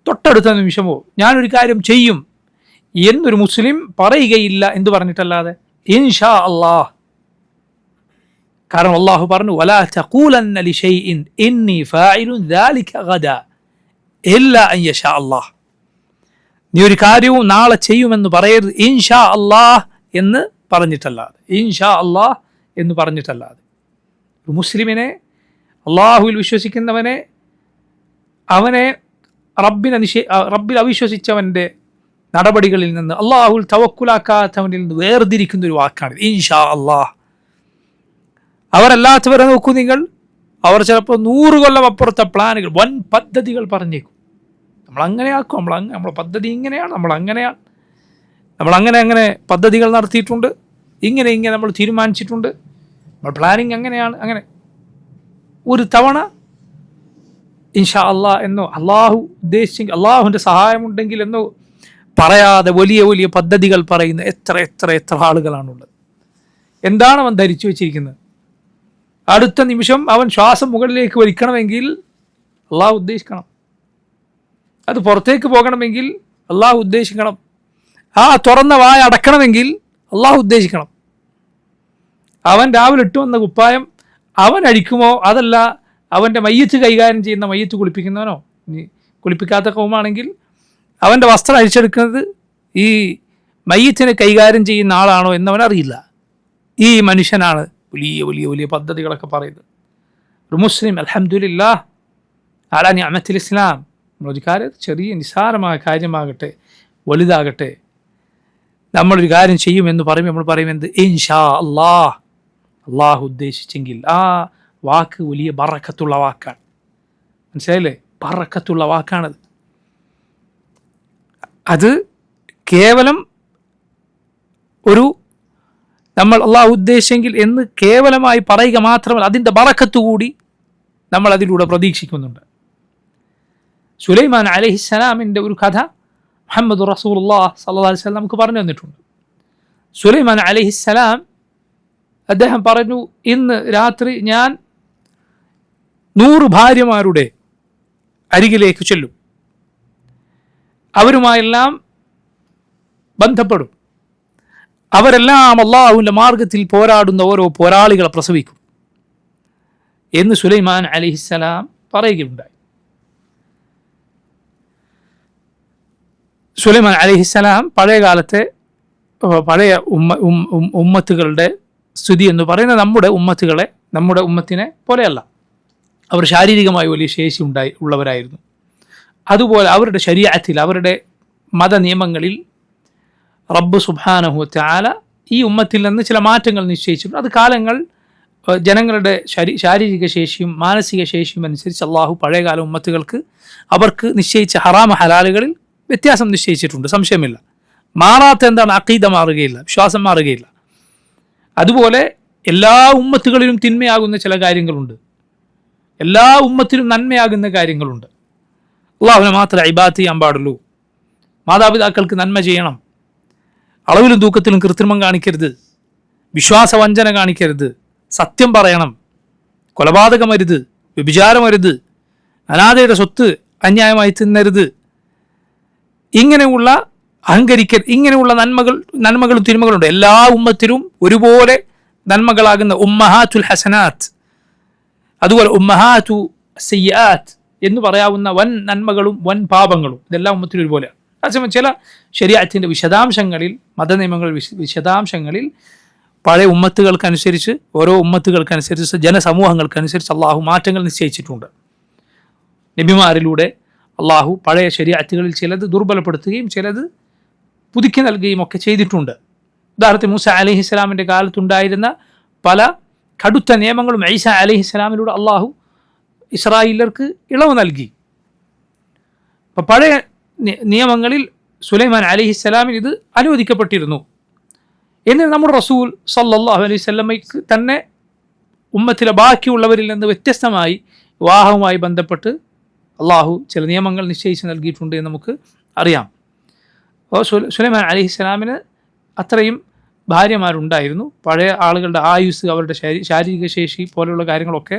തൊട്ടടുത്ത നിമിഷമോ ഞാനൊരു കാര്യം ചെയ്യും എന്നൊരു മുസ്ലിം പറയുകയില്ല. എന്തു പറഞ്ഞിട്ടല്ലാതെ? ഇൻഷാ അള്ളാഹ്. കാരണം അള്ളാഹു പറഞ്ഞു, വലാ തഖൂലന്ന ലിശൈഇൻ ഇന്നി ഫാഇലുൻ ദാലിക ഗദാ ഇല്ലാ അൻ യശാ അള്ളാഹ്. നീ ഒരു കാര്യവും നാളെ ചെയ്യുമെന്ന് പറയരുത് ഇൻഷാ അള്ളാഹ് എന്ന് പറഞ്ഞിട്ടല്ലാതെ, ഇൻഷാ അള്ളാഹ് എന്ന് പറഞ്ഞിട്ടല്ലാതെ. ഒരു മുസ്ലിമിനെ, അള്ളാഹുവിൽ വിശ്വസിക്കുന്നവനെ, അവനെ റബ്ബിൽ അവിശ്വസിച്ചവൻ്റെ നടപടികളിൽ നിന്ന്, അള്ളാഹുൽ തവക്കുലാക്കാത്തവനിൽ നിന്ന് വേർതിരിക്കുന്ന ഒരു വാക്കാണ് ഇൻഷാ അള്ളാഹ്. അവരല്ലാത്തവരെ നോക്കൂ നിങ്ങൾ, അവർ ചിലപ്പോൾ 100 കൊല്ലം അപ്പുറത്തെ പ്ലാനുകൾ, വൻ പദ്ധതികൾ പറഞ്ഞേക്കും. നമ്മളങ്ങനെ ആക്കും, നമ്മളെ പദ്ധതി ഇങ്ങനെയാണ്, നമ്മളങ്ങനെ പദ്ധതികൾ നടത്തിയിട്ടുണ്ട്, ഇങ്ങനെ നമ്മൾ തീരുമാനിച്ചിട്ടുണ്ട്, നമ്മൾ പ്ലാനിങ് അങ്ങനെയാണ്. അങ്ങനെ ഒരു തവണ ഇൻഷാ അള്ളാഹ് എന്നോ അള്ളാഹു ഉദ്ദേശിച്ചെങ്കിൽ, അള്ളാഹുവിൻ്റെ സഹായമുണ്ടെങ്കിൽ എന്നോ പറയാതെ വലിയ വലിയ പദ്ധതികൾ പറയുന്ന എത്ര ആളുകളാണുള്ളത്. എന്താണ് അവൻ ധരിച്ചു വെച്ചിരിക്കുന്നത്? അടുത്ത നിമിഷം അവൻ ശ്വാസം മുകളിലേക്ക് വലിക്കണമെങ്കിൽ അള്ളാഹു ഉദ്ദേശിക്കണം, അത് പുറത്തേക്ക് പോകണമെങ്കിൽ അള്ളാഹു ഉദ്ദേശിക്കണം, ആ തുറന്ന വായ അടക്കണമെങ്കിൽ അള്ളാഹു ഉദ്ദേശിക്കണം. അവൻ രാവിലെ ഇട്ടു വന്ന കുപ്പായം അവൻ അഴിക്കുമോ, അതല്ല അവൻ്റെ മയ്യത്ത് കൈകാര്യം ചെയ്യുന്ന, മയ്യത്ത് കുളിപ്പിക്കുന്നവനോ, കുളിപ്പിക്കാത്ത കൗമാണെങ്കിൽ അവൻ്റെ വസ്ത്രം അഴിച്ചെടുക്കുന്നത് ഈ മയ്യത്തിനെ കൈകാര്യം ചെയ്യുന്ന ആളാണോ എന്നവനറിയില്ല. ഈ മനുഷ്യനാണ് വലിയ വലിയ വലിയ പദ്ധതികളൊക്കെ പറയുന്നത്. ഒരു മുസ്ലിം അൽഹംദുലില്ലാഹ് അലാ നിഅമത്തിൽ ഇസ്ലാം, ഒരു കാര്യം, ചെറിയ നിസ്സാരമായ കാര്യമാകട്ടെ വലുതാകട്ടെ, നമ്മളൊരു കാര്യം ചെയ്യുമെന്ന് പറയുമ്പോൾ നമ്മൾ പറയുന്നത് ഇൻഷാ അള്ളാഹ്, അള്ളാഹു ഉദ്ദേശിച്ചെങ്കിൽ. ആ വാക്ക് വലിയ ബറക്കത്തുള്ള വാക്കാണ്. മനസ്സിലായില്ലേ? ബറക്കത്തുള്ള വാക്കാണത്. അത് കേവലം ഒരു നമ്മൾ അള്ളാഹു ഉദ്ദേശിച്ചെങ്കിൽ എന്ന് കേവലമായി പറയുക മാത്രമല്ല, അതിൻ്റെ ബറക്കത്ത് കൂടി നമ്മൾ അതിലൂടെ പ്രതീക്ഷിക്കുന്നുണ്ട്. സുലൈമാൻ അലൈഹിസ്സലാമിൻ്റെ ഒരു കഥ മുഹമ്മദ് റസൂലുള്ളാഹി സ്വല്ലല്ലാഹു അലൈഹി വസല്ലം നമുക്ക് പറഞ്ഞു തന്നിട്ടുണ്ട്. സുലൈമാൻ അലൈഹിസ്സലാം അദ്ദേഹം പറഞ്ഞു, ഇന്ന് രാത്രി ഞാൻ 100 ഭാര്യമാരുടെ അരികിലേക്ക് ചെല്ലും, അവരുമായെല്ലാം ബന്ധപ്പെടും, അവരെല്ലാം അള്ളാഹുവിൻ്റെ മാർഗത്തിൽ പോരാടുന്ന ഓരോ പോരാളികളെ പ്രസവിക്കും എന്ന് സുലൈമാൻ അലൈഹിസ്സലാം പറയുകയുണ്ടായി. സുലൈമാൻ അലൈഹിസ്സലാം പഴയ ഉമ്മത്തുകളുടെ സ്ഥിതി എന്ന് പറയുന്നത് നമ്മുടെ ഉമ്മത്തിനെ പോലെയല്ല. അവർ ശാരീരികമായി വലിയ ശേഷി ഉള്ളവരായിരുന്നു. അതുപോലെ അവരുടെ ശരീഅത്തിൽ, അവരുടെ മത നിയമങ്ങളിൽ റബ്ബ് സുബ്ഹാനഹു വ തആല ഈ ഉമ്മത്തിൽ നിന്ന് ചില മാറ്റങ്ങൾ നിശ്ചയിച്ചിട്ടുണ്ട്. അത് കാലങ്ങൾ ജനങ്ങളുടെ ശാരീരിക ശേഷിയും മാനസിക ശേഷിയും അനുസരിച്ച് അള്ളാഹു പഴയകാല ഉമ്മത്തുകൾക്ക് അവർക്ക് നിശ്ചയിച്ച ഹറാമ ഹലാലുകളിൽ വ്യത്യാസം നിശ്ചയിച്ചിട്ടുണ്ട്, സംശയമില്ല. മാറാത്ത എന്താണ്? അഖീദ മാറുകയില്ല, വിശ്വാസം മാറുകയില്ല. അതുപോലെ എല്ലാ ഉമ്മത്തുകളിലും തിന്മയാകുന്ന ചില കാര്യങ്ങളുണ്ട്, എല്ലാ ഉമ്മത്തിലും നന്മയാകുന്ന കാര്യങ്ങളുണ്ട്. അള്ളാഹുവിനെ മാത്രമേ ഇബാദത്ത് ചെയ്യാൻ പാടുള്ളൂ. മാതാപിതാക്കൾക്ക് നന്മ ചെയ്യണം, അളവിലും തൂക്കത്തിലും കൃത്രിമം കാണിക്കരുത്, വിശ്വാസവഞ്ചന കാണിക്കരുത്, സത്യം പറയണം, കൊലപാതകമരുത്, വ്യഭിചാരമരുത്, അനാഥയുടെ സ്വത്ത് അന്യായമായി തിന്നരുത്, ഇങ്ങനെയുള്ള ഇങ്ങനെയുള്ള നന്മകളും തിന്മകളുണ്ട്. എല്ലാ ഉമ്മത്തിലും ഒരുപോലെ നന്മകളാകുന്ന ഉമ്മഹാത്തുൽ ഹസനാത്ത്, അതുപോലെ ഉമ്മഹാത്തു സയ്യാത്ത് എന്ന് പറയാവുന്ന വൻ നന്മകളും വൻ പാപങ്ങളും ഇതെല്ലാം ഉമ്മത്തിലും ഒരുപോലെയാണ്. അതേസമയം ചില ശരീഅത്തിന്റെ വിശദാംശങ്ങളിൽ, മതനിയമങ്ങൾ വിശദാംശങ്ങളിൽ പഴയ ഉമ്മത്തുകൾക്കനുസരിച്ച്, ഓരോ ഉമ്മത്തുകൾക്കനുസരിച്ച്, ജനസമൂഹങ്ങൾക്കനുസരിച്ച് അള്ളാഹു മാറ്റങ്ങൾ നിശ്ചയിച്ചിട്ടുണ്ട്. നബിമാരിലൂടെ അള്ളാഹു പഴയ ശരീഅത്തുകളിൽ ചിലത് ദുർബലപ്പെടുത്തുകയും ചിലത് പുതുക്കി നൽകുകയും ഒക്കെ ചെയ്തിട്ടുണ്ട്. ഉദാഹരണത്തിന് മൂസ അലൈഹിസ്സലാമിൻ്റെ കാലത്തുണ്ടായിരുന്ന പല കടുത്ത നിയമങ്ങളും ഈസ അലൈഹിസ്സലാമിലൂടെ അള്ളാഹു ഇസ്രായേലർക്ക് ഇളവ് നൽകി. അപ്പം പഴയ നിയമങ്ങളിൽ സുലൈമാൻ അലൈഹിസ്സലാമിന് ഇത് അനുവദിക്കപ്പെട്ടിരുന്നു. എന്നാൽ നമ്മുടെ റസൂൽ സല്ലല്ലാഹു അലൈഹി വസല്ലമയ്ക്ക് തന്നെ ഉമ്മത്തിലെ ബാക്കിയുള്ളവരിൽ നിന്ന് വ്യത്യസ്തമായി വിവാഹവുമായി ബന്ധപ്പെട്ട് അള്ളാഹു ചില നിയമങ്ങൾ നിശ്ചയിച്ച് നൽകിയിട്ടുണ്ട് എന്ന് നമുക്ക് അറിയാം. അപ്പോൾ സുലൈമാൻ അലൈഹിസ്സലാമിന് അത്രയും ഭാര്യമാരുണ്ടായിരുന്നു. പഴയ ആളുകളുടെ ആയുസ്, അവരുടെ ശാരീരിക ശേഷി പോലെയുള്ള കാര്യങ്ങളൊക്കെ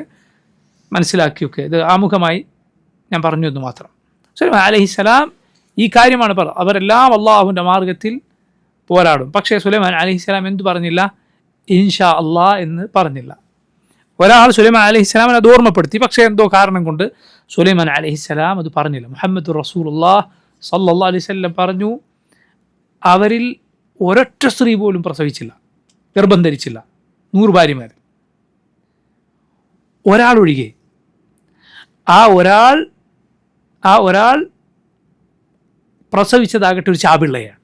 മനസ്സിലാക്കിയൊക്കെ ഇത് ആമുഖമായി ഞാൻ പറഞ്ഞു എന്ന് മാത്രം. സുലൈമാൻ അലൈഹിസ്സലാം ഈ കാര്യമാണ് അവരെല്ലാം അള്ളാഹുവിൻ്റെ മാർഗത്തിൽ പോരാടും. പക്ഷേ സുലൈമാൻ അലൈഹിസ്സലാം എന്തു പറഞ്ഞില്ല? ഇൻഷാ അള്ളാ എന്ന് പറഞ്ഞില്ല. ഒരാൾ സുലൈമാൻ അലൈഹിസ്സലാമിനെ അത് ഓർമ്മപ്പെടുത്തി, പക്ഷേ എന്തോ കാരണം കൊണ്ട് സുലൈമാൻ അലൈഹിസ്സലാം അത് പറഞ്ഞില്ല. മുഹമ്മദ് റസൂലുള്ളാഹി സ്വല്ലല്ലാഹു അലൈഹി വസല്ലം പറഞ്ഞു, അവരിൽ ഒരൊറ്റ സ്ത്രീ പോലും പ്രസവിച്ചില്ല, ഗർഭം ധരിച്ചില്ല. 100 ഭാര്യമാർ, ഒരാളൊഴികെ. ആ ഒരാൾ പ്രസവിച്ചതാകട്ടെ ഒരു ചാപിള്ളയാണ്.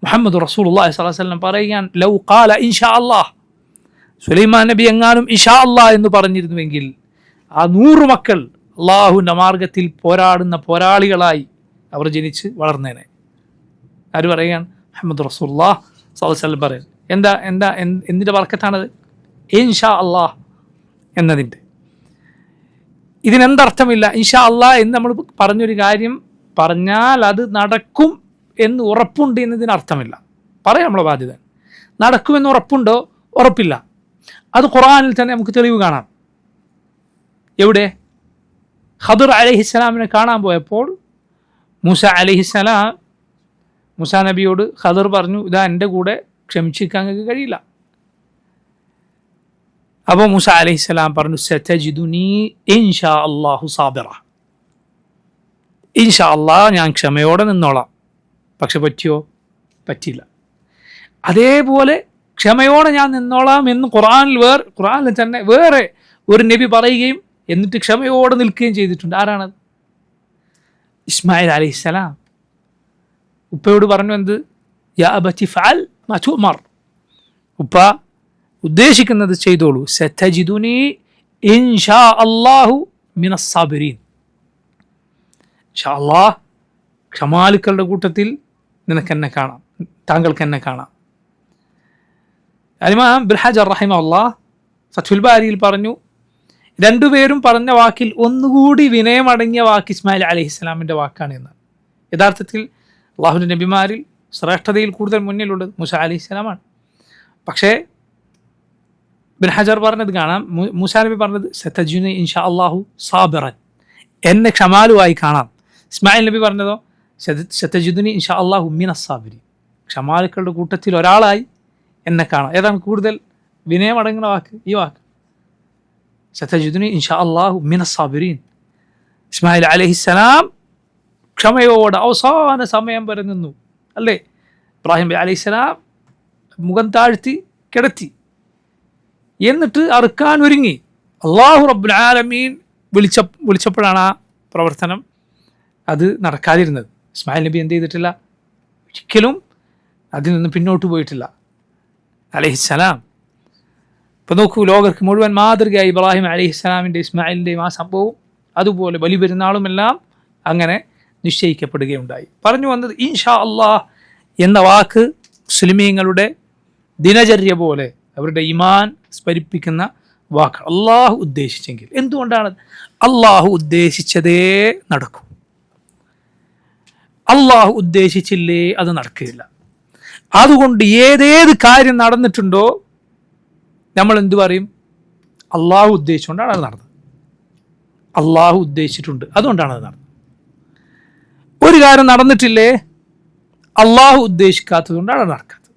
മുഹമ്മദ് റസൂലുള്ളാഹി സ്വല്ലല്ലാഹു അലൈഹി വസല്ലം പറയുകയാണ്, ലൗ ഖാല ഇൻഷാ അല്ലാഹ്, സുലൈമാൻ നബി എങ്ങാനും ഇൻഷാ അല്ലാഹ് എന്ന് പറഞ്ഞിരുന്നുവെങ്കിൽ ആ 100 മക്കൾ അള്ളാഹുവിൻ്റെ മാർഗത്തിൽ പോരാടുന്ന പോരാളികളായി അവർ ജനിച്ച് വളർന്നേനെ. ആര് പറയുകയാണ്? മുഹമ്മദ് റസൂലുള്ളാഹി സ്വല്ലല്ലാഹു അലൈഹി വസല്ലം പറയുന്നത്. എന്തിൻ്റെ ബർക്കത്താണത്? ഇൻഷാ അല്ലാഹ് എന്നതിൻ്റെ. ഇതിനെന്തർത്ഥമില്ല? ഇൻഷാ അല്ലാഹ് എന്ന് നമ്മൾ പറഞ്ഞൊരു കാര്യം പറഞ്ഞാൽ അത് നടക്കും എന്ന് ഉറപ്പുണ്ട് എന്നതിനർത്ഥമില്ല. പറയാം, നമ്മളെ ബാധ്യത. നടക്കുമെന്ന് ഉറപ്പുണ്ടോ? ഉറപ്പില്ല. അത് ഖുർആനിൽ തന്നെ നമുക്ക് തെളിവ് കാണാം. എവിടെ? ഖദർ അലൈഹിസ്സലാമിനെ കാണാൻ പോയപ്പോൾ മൂസ നബിയോട് ഖദർ പറഞ്ഞു, ഇതാ എൻ്റെ കൂടെ ക്ഷമിച്ചിരിക്കാൻ നിങ്ങൾക്ക് കഴിയില്ല. അപ്പോൾ മൂസ അലൈഹിസ്സലാം പറഞ്ഞു, സതജിദുനി ഇൻഷാ അല്ലാഹു സാബിറ, ഇൻഷാ അല്ലാഹ് ഞാൻ ക്ഷമയോടെ നിന്നോളാം. പക്ഷെ പറ്റിയോ? പറ്റില്ല. അതേപോലെ ക്ഷമയോടെ ഞാൻ നിന്നോളാം എന്ന് ഖുർആനിൽ തന്നെ വേറെ ഒരു നബി പറയുകയും എന്നിട്ട് ക്ഷമയോടെ നിൽക്കുകയും ചെയ്തിട്ടുണ്ട്. ആരാണത്? ഇസ്മായിൽ അലൈഹിസ്സലാം ഉപ്പയോട് പറഞ്ഞു, എന്ത്? യാ അബതി ഫഅൽ മാ തുഅ്മർ, ഉപ്പ ഉദ്ദേശിക്കുന്നത് ചെയ്തോളൂ. സതജിദുനി ഇൻഷാ അല്ലാഹു മിനസ് സാബിരീൻ, ഇൻഷാ അല്ലാഹ് ക്ഷമാലുക്കളുടെ കൂട്ടത്തിൽ നിനക്കെന്നെ കാണാം, താങ്കൾക്കെന്നെ കാണാം. ഇമാം ഇബ്നു ഹജർ റഹിമഹുല്ലാഹ് ഫത്ഹുൽ ബാരിയിൽ പറഞ്ഞു, രണ്ടുപേരും പറഞ്ഞ വാക്കിൽ ഒന്നുകൂടി വിനയമടങ്ങിയ വാക്ക് ഇസ്മായിൽ അലൈഹിസ്സലാമിൻ്റെ വാക്കാണ് എന്ന്. യഥാർത്ഥത്തിൽ അള്ളാഹുവിൻ്റെ നബിമാരിൽ ശ്രേഷ്ഠതയിൽ കൂടുതൽ മുന്നിലുള്ളത് മൂസ അലൈഹിസ്സലാമാണ്. പക്ഷേ ഇബ്നു ഹജർ പറഞ്ഞത് കാണാം, മൂസ നബി പറഞ്ഞത് സതജിദുനി ഇൻഷാ അല്ലാഹു സാബിറൻ, എന്നെ ക്ഷമാലുവായി കാണാം. ഇസ്മായിൽ നബി പറഞ്ഞതോ സതജിദുനി ഇൻഷാ അല്ലാഹു മിനസ് സാബിരീൻ, ക്ഷമാലുക്കളുടെ കൂട്ടത്തിൽ ഒരാളായി എന്നെ കാണാം. ഏതാണ് കൂടുതൽ വിനയമടങ്ങുന്ന വാക്ക്? ഈ വാക്ക്, സതജിദുനി ഇൻഷാ അല്ലാഹു മിനസ് സാബിരീൻ. ഇസ്മായിൽ അലൈഹിസ്സലാം ക്ഷമയോടെ അവസാന സമയം വരെ നിന്നു, അല്ലേ? ഇബ്രാഹിം അലൈഹിസ്സലാം മുഖം താഴ്ത്തി കിടത്തി, എന്നിട്ട് അറുക്കാൻ ഒരുങ്ങി. അല്ലാഹു റബ്ബുൽ ആലമീൻ വിളിച്ചപ്പോഴാണ് ആ പ്രവർത്തനം അത് നടക്കാതിരുന്നത്. ഇസ്മായിൽ നബി എന്ത് ചെയ്തിട്ടില്ല? ഒരിക്കലും അതിൽ നിന്ന് പിന്നോട്ട് പോയിട്ടില്ല. അലൈഹിസ്സലാം. ഇപ്പം നോക്കൂ, ലോകർക്ക് മുഴുവൻ മാതൃകയായി ഇബ്രാഹിം അലൈഹിസ്സലാമിൻ്റെ ഇസ്മായിലിൻ്റെയും ആ സംഭവവും അതുപോലെ ബലിപെരുന്നാളുമെല്ലാം അങ്ങനെ നിശ്ചയിക്കപ്പെടുകയുണ്ടായി. പറഞ്ഞു വന്നത് ഇൻഷാ അള്ളാഹ് എന്ന വാക്ക് മുസ്ലിമീങ്ങളുടെ ദിനചര്യ പോലെ അവരുടെ ഈമാൻ സ്മരിപ്പിക്കുന്ന വാക്ക്. അള്ളാഹു ഉദ്ദേശിച്ചെങ്കിൽ. എന്തുകൊണ്ടാണ്? അള്ളാഹു ഉദ്ദേശിച്ചതേ നടക്കൂ. അള്ളാഹു ഉദ്ദേശിച്ചില്ലേ അത് നടക്കുകയില്ല. അതുകൊണ്ട് ഏതേത് കാര്യം നടന്നിട്ടുണ്ടോ നമ്മൾ എന്തു പറയും? അള്ളാഹു ഉദ്ദേശിച്ചുകൊണ്ടാണ് അത് നടന്നത്. അള്ളാഹു ഉദ്ദേശിച്ചിട്ടുണ്ട്, അതുകൊണ്ടാണ് അത് നടന്നത്. ഒരു കാര്യം നടന്നിട്ടില്ലേ, അള്ളാഹു ഉദ്ദേശിക്കാത്തത് കൊണ്ടാണ് അത് നടക്കാത്തത്.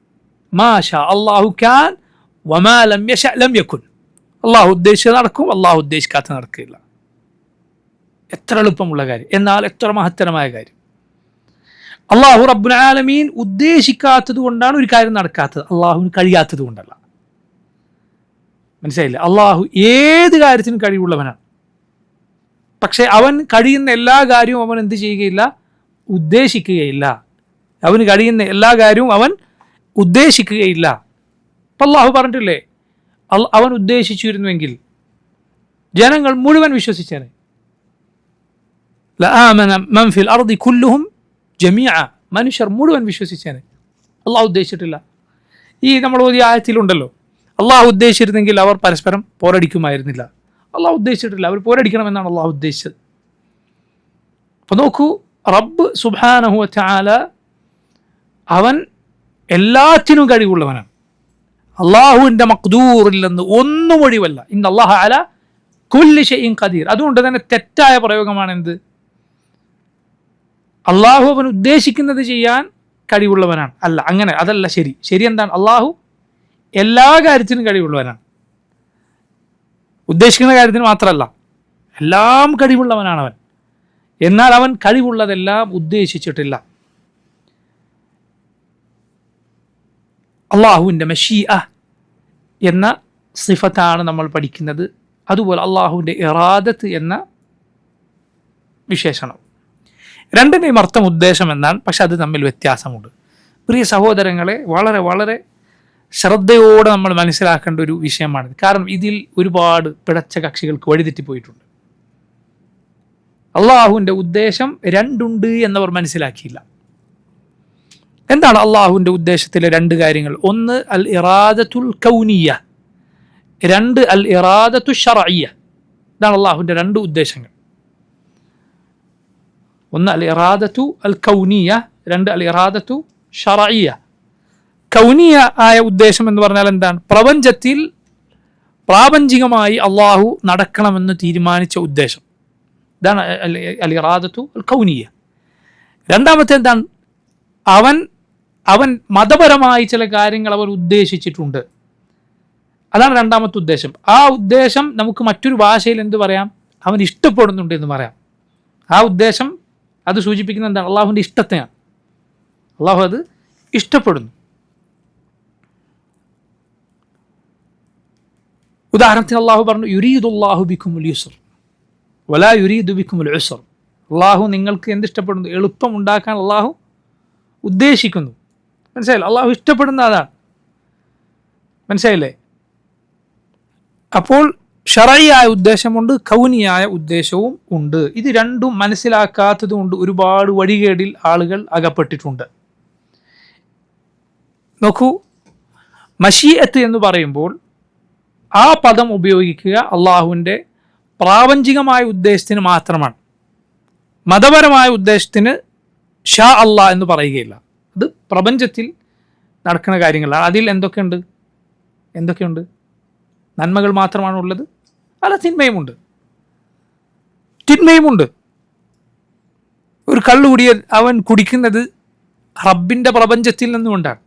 മാഷാ അള്ളാഹു കാൻ വമാ ലം യശ ലം യകുൻ. അള്ളാഹു ഉദ്ദേശിച്ചത് നടക്കും, അള്ളാഹു ഉദ്ദേശിക്കാത്തത് നടക്കില്ല. എത്ര എളുപ്പമുള്ള കാര്യം, എന്നാൽ എത്ര മഹത്തരമായ കാര്യം. അള്ളാഹു റബ്ബുൽ ആലമീൻ ഉദ്ദേശിക്കാത്തത് കൊണ്ടാണ് ഒരു കാര്യം നടക്കാത്തത്, അള്ളാഹുവിന് കഴിയാത്തത് കൊണ്ടല്ല. മനസ്സിലായില്ലേ? അള്ളാഹു ഏത് കാര്യത്തിനും കഴിവുള്ളവനാണ്. പക്ഷെ അവൻ കഴിയുന്ന എല്ലാ കാര്യവും അവൻ എന്ത് ചെയ്യുകയില്ല? ഉദ്ദേശിക്കുകയില്ല. അവന് കഴിയുന്ന എല്ലാ കാര്യവും അവൻ ഉദ്ദേശിക്കുകയില്ല. അപ്പം അള്ളാഹു പറഞ്ഞിട്ടില്ലേ, അവൻ ഉദ്ദേശിച്ചിരുന്നുവെങ്കിൽ ജനങ്ങൾ മുഴുവൻ വിശ്വസിച്ചേനെ. ലആമന മൻ ഫിൽ അർദി കുല്ലുഹും ജമീഅ. മനുഷ്യർ മുഴുവൻ വിശ്വസിച്ചേനെ. അള്ളാഹു ഉദ്ദേശിച്ചിട്ടില്ല. ഈ നമ്മൾ ഓതിയ ആയത്തിലുണ്ടല്ലോ, അള്ളാഹു ഉദ്ദേശിച്ചിരുന്നെങ്കിൽ അവർ പരസ്പരം പോരടിക്കുമായിരുന്നില്ല. അള്ളാഹു ഉദ്ദേശിച്ചിട്ടില്ല, അവർ പോരടിക്കണമെന്നാണ് അള്ളാഹു ഉദ്ദേശിച്ചത്. അപ്പോൾ നോക്കൂ, റബ്ബ് സുബ്ഹാനഹു വ തആല അവൻ എല്ലാത്തിനും കഴിവുള്ളവനാണ്. അള്ളാഹുവിൻ്റെ മഖ്ദൂറിൽ നിന്ന് ഒന്നും ഒഴിവല്ല. ഇന്നല്ലാഹ അലാ കുല്ലി ഷൈഇൻ ഖദീർ. അതുകൊണ്ട് തന്നെ തെറ്റായ പ്രയോഗമാണ് എന്ത്? അള്ളാഹു അവൻ ഉദ്ദേശിക്കുന്നത് ചെയ്യാൻ കഴിവുള്ളവനാണ്. അല്ല, അങ്ങനെ അതല്ല ശരി. ശരി എന്താണ്? അള്ളാഹു എല്ലാ കാര്യത്തിനും കഴിവുള്ളവനാണ്. ഉദ്ദേശിക്കുന്ന കാര്യത്തിന് മാത്രമല്ല, എല്ലാം കഴിവുള്ളവനാണ് അവൻ. എന്നാൽ അവൻ കഴിവുള്ളതെല്ലാം ഉദ്ദേശിച്ചിട്ടില്ല. അള്ളാഹുവിൻ്റെ മശീഅ എന്ന സിഫത്താണ് നമ്മൾ പഠിക്കുന്നത്. അതുപോലെ അള്ളാഹുവിൻ്റെ ഇറാദത്ത് എന്ന വിശേഷണം. രണ്ടിൻ്റെയും അർത്ഥം ഉദ്ദേശം എന്നാണ്, പക്ഷെ അത് തമ്മിൽ വ്യത്യാസമുണ്ട്. പ്രിയ സഹോദരങ്ങളെ, വളരെ വളരെ ശ്രദ്ധയോടെ നമ്മൾ മനസ്സിലാക്കേണ്ട ഒരു വിഷയമാണിത്. കാരണം ഇതിൽ ഒരുപാട് പിഴച്ച കക്ഷികൾക്ക് വഴിതെറ്റിപ്പോയിട്ടുണ്ട്. അള്ളാഹുവിൻ്റെ ഉദ്ദേശം രണ്ടുണ്ട് എന്നവർ മനസ്സിലാക്കിയില്ല. എന്താണ് അള്ളാഹുവിൻ്റെ ഉദ്ദേശത്തിലെ രണ്ട് കാര്യങ്ങൾ? ഒന്ന് അൽ ഇറാദത്തുൽ കൗനിയ, രണ്ട് അൽ ഇറാദത്തു ശർഇയ്യ. ഇതാണ് അള്ളാഹുവിൻ്റെ രണ്ട് ഉദ്ദേശങ്ങൾ. ഒന്ന് അൽ ഇറാദത്തു അൽ കൗനിയ, രണ്ട് അൽ ഇറാദത്തു ശർഇയ്യ. കൗനിയ ആയ ഉദ്ദേശം എന്ന് പറഞ്ഞാൽ എന്താണ്? പ്രപഞ്ചത്തിൽ പ്രാപഞ്ചികമായി അള്ളാഹു നടക്കണമെന്ന് തീരുമാനിച്ച ഉദ്ദേശം. ഇതാണ് അൽ ഇറാദത്തു അൽ കൗനിയ. രണ്ടാമത്തെ എന്താണ്? അവൻ മതപരമായി ചില കാര്യങ്ങൾ അവർ ഉദ്ദേശിച്ചിട്ടുണ്ട്. അതാണ് രണ്ടാമത്തെ ഉദ്ദേശം. ആ ഉദ്ദേശം നമുക്ക് മറ്റൊരു ഭാഷയിൽ എന്ത് പറയാം? അവൻ ഇഷ്ടപ്പെടുന്നുണ്ട് എന്ന് പറയാം. ആ ഉദ്ദേശം അത് സൂചിപ്പിക്കുന്നത് എന്താണ്? അള്ളാഹുവിൻ്റെ ഇഷ്ടത്തെയാണ്. അള്ളാഹു അത് ഇഷ്ടപ്പെടുന്നു. ഉദാഹരണത്തിന് അള്ളാഹു പറഞ്ഞു, യുരീദുല്ലാഹു ബിക്കുമുൽ യുസ്ർ വലാ യുരീദു ബിക്കുമുൽ ഉസ്ർ. അള്ളാഹു നിങ്ങൾക്ക് എന്തിഷ്ടപ്പെടുന്നു? എളുപ്പം ഉണ്ടാക്കാൻ അള്ളാഹു ഉദ്ദേശിക്കുന്നു. മനസ്സിലായില്ലേ? അള്ളാഹു ഇഷ്ടപ്പെടുന്ന അതാണ്. മനസ്സിലായില്ലേ? അപ്പോൾ ശർഈയായ ഉദ്ദേശമുണ്ട്, കൗനിയായ ഉദ്ദേശവും ഉണ്ട്. ഇത് രണ്ടും മനസ്സിലാക്കാത്തത് കൊണ്ട് ഒരുപാട് വഴികേടിൽ ആളുകൾ അകപ്പെട്ടിട്ടുണ്ട്. നോക്കൂ, മശീഅത്ത് എന്ന് പറയുമ്പോൾ ആ പദം ഉപയോഗിക്കുക അള്ളാഹുവിൻ്റെ പ്രാപഞ്ചികമായ ഉദ്ദേശത്തിന് മാത്രമാണ്. മതപരമായ ഉദ്ദേശത്തിന് ഷാ അള്ളാഹ് എന്ന് പറയുകയില്ല. അത് പ്രപഞ്ചത്തിൽ നടക്കുന്ന കാര്യങ്ങളാണ്. അതിൽ എന്തൊക്കെയുണ്ട്? നന്മകൾ മാത്രമാണ് ഉള്ളത്? അല്ല, തിന്മയുമുണ്ട്. ഒരു കള്ളുകുടിയ അവൻ കുടിക്കുന്നത് റബ്ബിൻ്റെ പ്രപഞ്ചത്തിൽ നിന്നുകൊണ്ടാണ്.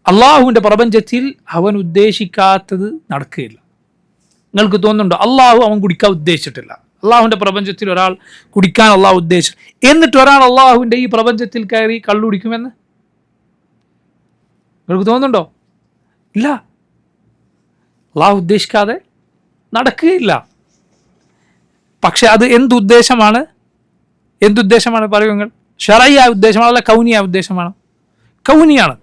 അള്ളാഹുവിൻ്റെ പ്രപഞ്ചത്തിൽ അവൻ ഉദ്ദേശിക്കാത്തത് നടക്കുകയില്ല. നിങ്ങൾക്ക് തോന്നുന്നുണ്ടോ അള്ളാഹു അവൻ കുടിക്കാൻ ഉദ്ദേശിച്ചിട്ടില്ല? അള്ളാഹുവിൻ്റെ പ്രപഞ്ചത്തിൽ ഒരാൾ കുടിക്കാൻ അള്ളാഹു ഉദ്ദേശിച്ചു, എന്നിട്ട് ഒരാൾ അള്ളാഹുവിൻ്റെ ഈ പ്രപഞ്ചത്തിൽ കയറി കള്ളു കുടിക്കുമെന്ന് നിങ്ങൾക്ക് തോന്നുന്നുണ്ടോ? ഇല്ല, അള്ളാഹു ഉദ്ദേശിക്കാതെ നടക്കുകയില്ല. പക്ഷെ അത് എന്തുദ്ദേശമാണ് പറയുക? ശർഈയായ ഉദ്ദേശമാണ്, അല്ല കൗനിയായ ഉദ്ദേശമാണ്? കൗനിയാണ്.